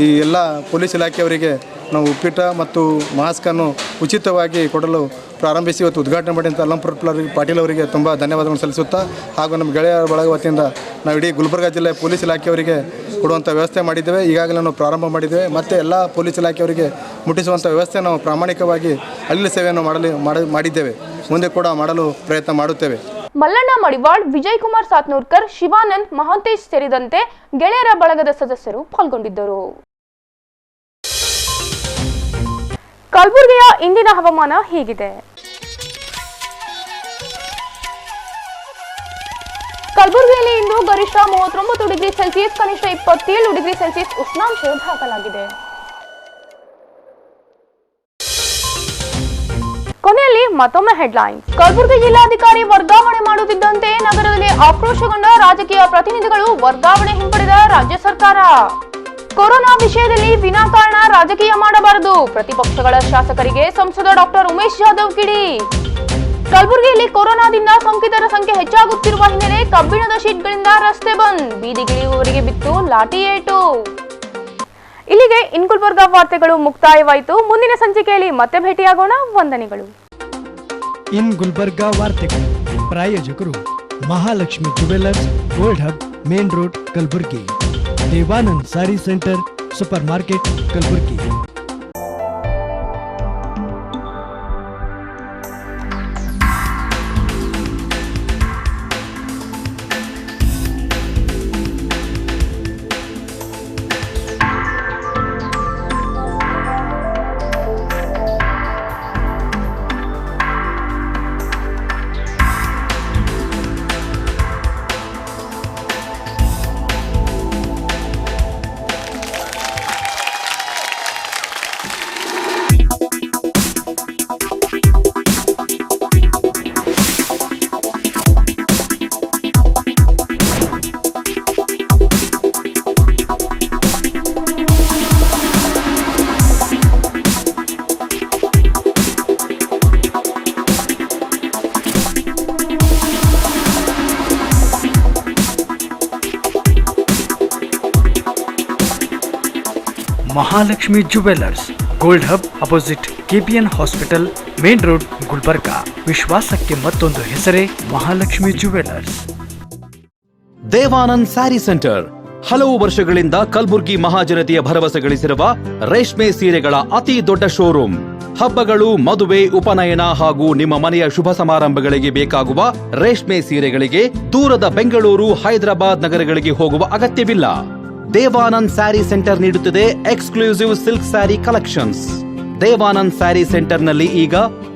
ಈ ಎಲ್ಲ ಪೊಲೀಸ್ ಇಲಾಖೆಯವರಿಗೆ ನಾವು ಉಪ್ಪಿಟ ಮತ್ತು ಮಾಸ್ಕನ್ನು ಉಚಿತವಾಗಿ ಕೊಡಲು ಪ್ರಾರಂಭಿಸಿ ಇವತ್ತು ಉದ್ಘಾಟನೆ ಮಾಡಿದಂಥ ಅಲ್ಲಂಪುರ ಪಾಟೀಲ್ ಅವರಿಗೆ ತುಂಬ ಧನ್ಯವಾದಗಳನ್ನು ಸಲ್ಲಿಸುತ್ತಾ, ಹಾಗೂ ನಮ್ಮ ಗೆಳೆಯರ ಬಳಗ ವತಿಯಿಂದ ನಾವು ಇಡೀ ಗುಲ್ಬರ್ಗ ಜಿಲ್ಲೆ ಪೊಲೀಸ್ ಇಲಾಖೆಯವರಿಗೆ ಕೊಡುವಂಥ ವ್ಯವಸ್ಥೆ ಮಾಡಿದ್ದೇವೆ. ಈಗಾಗಲೇ ನಾವು ಪ್ರಾರಂಭ ಮಾಡಿದ್ದೇವೆ. ಮತ್ತು ಎಲ್ಲ ಪೊಲೀಸ್ ಇಲಾಖೆಯವರಿಗೆ ಮುಟ್ಟಿಸುವಂಥ ವ್ಯವಸ್ಥೆ ನಾವು ಪ್ರಾಮಾಣಿಕವಾಗಿ ಅಲ್ಲಿನ ಸೇವೆಯನ್ನು ಮಾಡಿದ್ದೇವೆ. ಮುಂದೆ ಕೂಡ ಮಾಡಲು ಪ್ರಯತ್ನ ಮಾಡುತ್ತೇವೆ.
ಮಲ್ಲಣ್ಣ ಮಡಿವಾಳ್, ವಿಜಯ್ ಕುಮಾರ್ ಸಾತ್ನೂರ್ಕರ್, ಶಿವಾನಂದ್, ಮಹಾಂತೇಶ್ ಸೇರಿದಂತೆ ಗೆಳೆಯರ ಬಳಗದ ಸದಸ್ಯರು ಪಾಲ್ಗೊಂಡಿದ್ದರು. ಕಲಬುರಗಿಯ ಇಂದಿನ ಹವಾಮಾನ ಹೀಗಿದೆ. ಕಲಬುರಗಿಯಲ್ಲಿ ಇಂದು ಗರಿಷ್ಠ 39 ಡಿಗ್ರಿ ಸೆಲ್ಸಿಯಸ್, ಕನಿಷ್ಠ 27 ಡಿಗ್ರಿ ಸೆಲ್ಸಿಯಸ್ ಉಷ್ಣಾಂಶ ದಾಖಲಾಗಿದೆ. ಕೊನೆಯಲ್ಲಿ ಮತ್ತೊಮ್ಮೆ ಹೆಡ್ಲೈನ್ಸ್. ಕಲಬುರಗಿ ಜಿಲ್ಲಾಧಿಕಾರಿ ವರ್ಗಾವಣೆ ಮಾಡುತ್ತಿದ್ದಂತೆ ನಗರದಲ್ಲಿ ಆಕ್ರೋಶಗೊಂಡ ರಾಜಕೀಯ ಪ್ರತಿನಿಧಿಗಳು, ವರ್ಗಾವಣೆ ಹಿಂಪಡೆದ ರಾಜ್ಯ ಸರ್ಕಾರ. ಕೊರೋನಾ ವಿಷಯದಲ್ಲಿ ವಿನಾಕಾರಣ ರಾಜಕೀಯ ಮಾಡಬಾರದು, ಪ್ರತಿಪಕ್ಷಗಳ ಶಾಸಕರಿಗೆ ಸಂಸದ ಡಾಕ್ಟರ್ ಉಮೇಶ್ ಜಾಧವ್ ಕಿಡಿ. ಕಲಬುರಗಿಯಲ್ಲಿ ಕೊರೋನಾದಿಂದ ಸೋಂಕಿತರ ಸಂಖ್ಯೆ ಹೆಚ್ಚಾಗುತ್ತಿರುವ ಹಿನ್ನೆಲೆ ಕಬ್ಬಿಣದ ಶೀಟ್ಗಳಿಂದ ರಸ್ತೆ ಬಂದ್, ಬೀದಿಗಿಳಿಯುವವರಿಗೆ ಬಿತ್ತು ಲಾಠಿ ಏಟು. ಇಲ್ಲಿಗೆ ಇನ್ ಗುಲ್ಬರ್ಗ ವಾರ್ತೆಗಳು ಮುಕ್ತಾಯವಾಯಿತು. ಮುಂದಿನ ಸಂಚಿಕೆಯಲ್ಲಿ ಮತ್ತೆ ಭೇಟಿಯಾಗೋಣ. ವಂದನೆಗಳು.
ಇನ್ ಗುಲ್ಬರ್ಗ ವಾರ್ತೆಗಳು ಪ್ರಾಯೋಜಕರು Mahalakshmi jewellers, gold hub, main road, Kalaburgi. Devanand sari centre, super market, Kalaburgi.
Mahalakshmi jewellers, gold hub opposite KPN hospital, main road, Gulbarga. ವಿಶ್ವಾಸಕ್ಕೆ ಮತ್ತೊಂದು ಹೆಸರೇ ಮಹಾಲಕ್ಷ್ಮಿ ಜುವೆಲ್ಲರ್ಸ್.
ದೇವಾನಂದ್ ಸ್ಯಾರಿ ಸೆಂಟರ್ ಹಲವು ವರ್ಷಗಳಿಂದ ಕಲಬುರ್ಗಿ ಮಹಾಜನತೆಯ ಭರವಸೆ ಗಳಿಸಿರುವ ರೇಷ್ಮೆ ಸೀರೆಗಳ ಅತಿ ದೊಡ್ಡ ಶೋರೂಮ್. ಹಬ್ಬಗಳು, ಮದುವೆ, ಉಪನಯನ ಹಾಗೂ ನಿಮ್ಮ ಮನೆಯ ಶುಭ ಸಮಾರಂಭಗಳಿಗೆ ಬೇಕಾಗುವ ರೇಷ್ಮೆ ಸೀರೆಗಳಿಗೆ ದೂರದ ಬೆಂಗಳೂರು, ಹೈದರಾಬಾದ್ ನಗರಗಳಿಗೆ ಹೋಗುವ ಅಗತ್ಯವಿಲ್ಲ. ದೇವಾನಂದ್ ಸ್ಯಾರಿ ಸೆಂಟರ್ ನೀಡುತ್ತಿದೆ exclusive silk sari collections. Devanand sari ಸೆಂಟರ್ನಲ್ಲಿ ಈಗ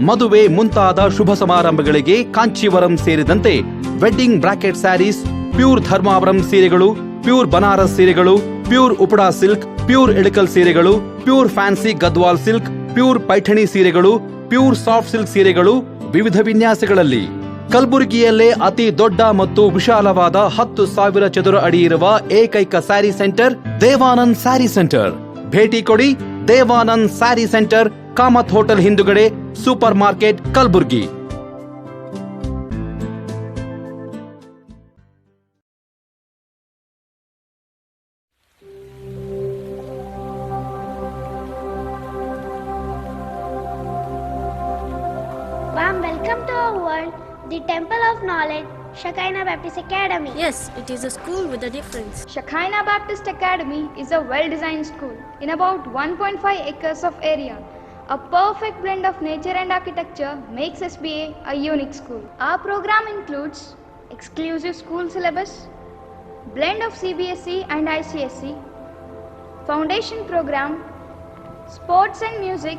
ಮದುವೆ ಮುಂತಾದ ಶುಭ ಸಮಾರಂಭಗಳಿಗೆ ಕಾಂಚೀವರಂ ಸೇರಿದಂತೆ wedding brocade saris, pure Dharmavaram ಸೀರೆಗಳು, ಪ್ಯೂರ್ ಬನಾರಸ್ ಸೀರೆಗಳು, pure Uppada silk, pure Ilkal ಸೀರೆಗಳು, pure fancy Gadwal silk, pure Paithani ಸೀರೆಗಳು, ಪ್ಯೂರ್ ಸಾಫ್ಟ್ ಸಿಲ್ಕ್ ಸೀರೆಗಳು ವಿವಿಧ ವಿನ್ಯಾಸಗಳಲ್ಲಿ. ಕಲಬುರಗಿಯಲ್ಲೇ ಅತಿ ದೊಡ್ಡ ಮತ್ತು ವಿಶಾಲವಾದ 10,000 ಚದುರ ಅಡಿ ಇರುವ ಏಕೈಕ ಸ್ಯಾರಿ ಸೆಂಟರ್ ದೇವಾನಂದ್ ಸ್ಯಾರಿ ಸೆಂಟರ್. ಭೇಟಿ ಕೊಡಿ. ದೇವಾನಂದ್ ಸ್ಯಾರಿ ಸೆಂಟರ್, ಕಾಮತ್ ಹೋಟೆಲ್ ಹಿಂದುಗಡೆ, super market, Kalaburagi.
Warm welcome to our world, the Temple of Knowledge, Shekinah Baptist Academy.
Yes, it is a school with a difference.
Shekinah Baptist Academy is a well-designed school in about 1.5 acres of area. A perfect blend of nature and architecture makes SBA a unique school. Our program includes exclusive school syllabus, blend of CBSE and ICSE, foundation program, sports and music,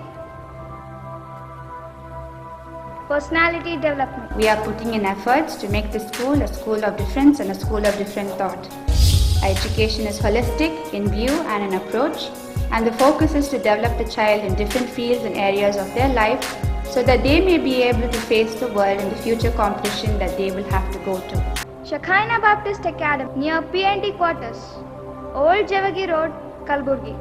personality development.
We are putting in efforts to make the school a school of difference and a school of different thought. Our education is holistic in view and in approach, and the focus is to develop the child in different fields and areas of their life so that they may be able to face the world in the future competition that they will have to go to.
Shekinah Baptist Academy near PND quarters, Old Javagi Road, Kalburgi.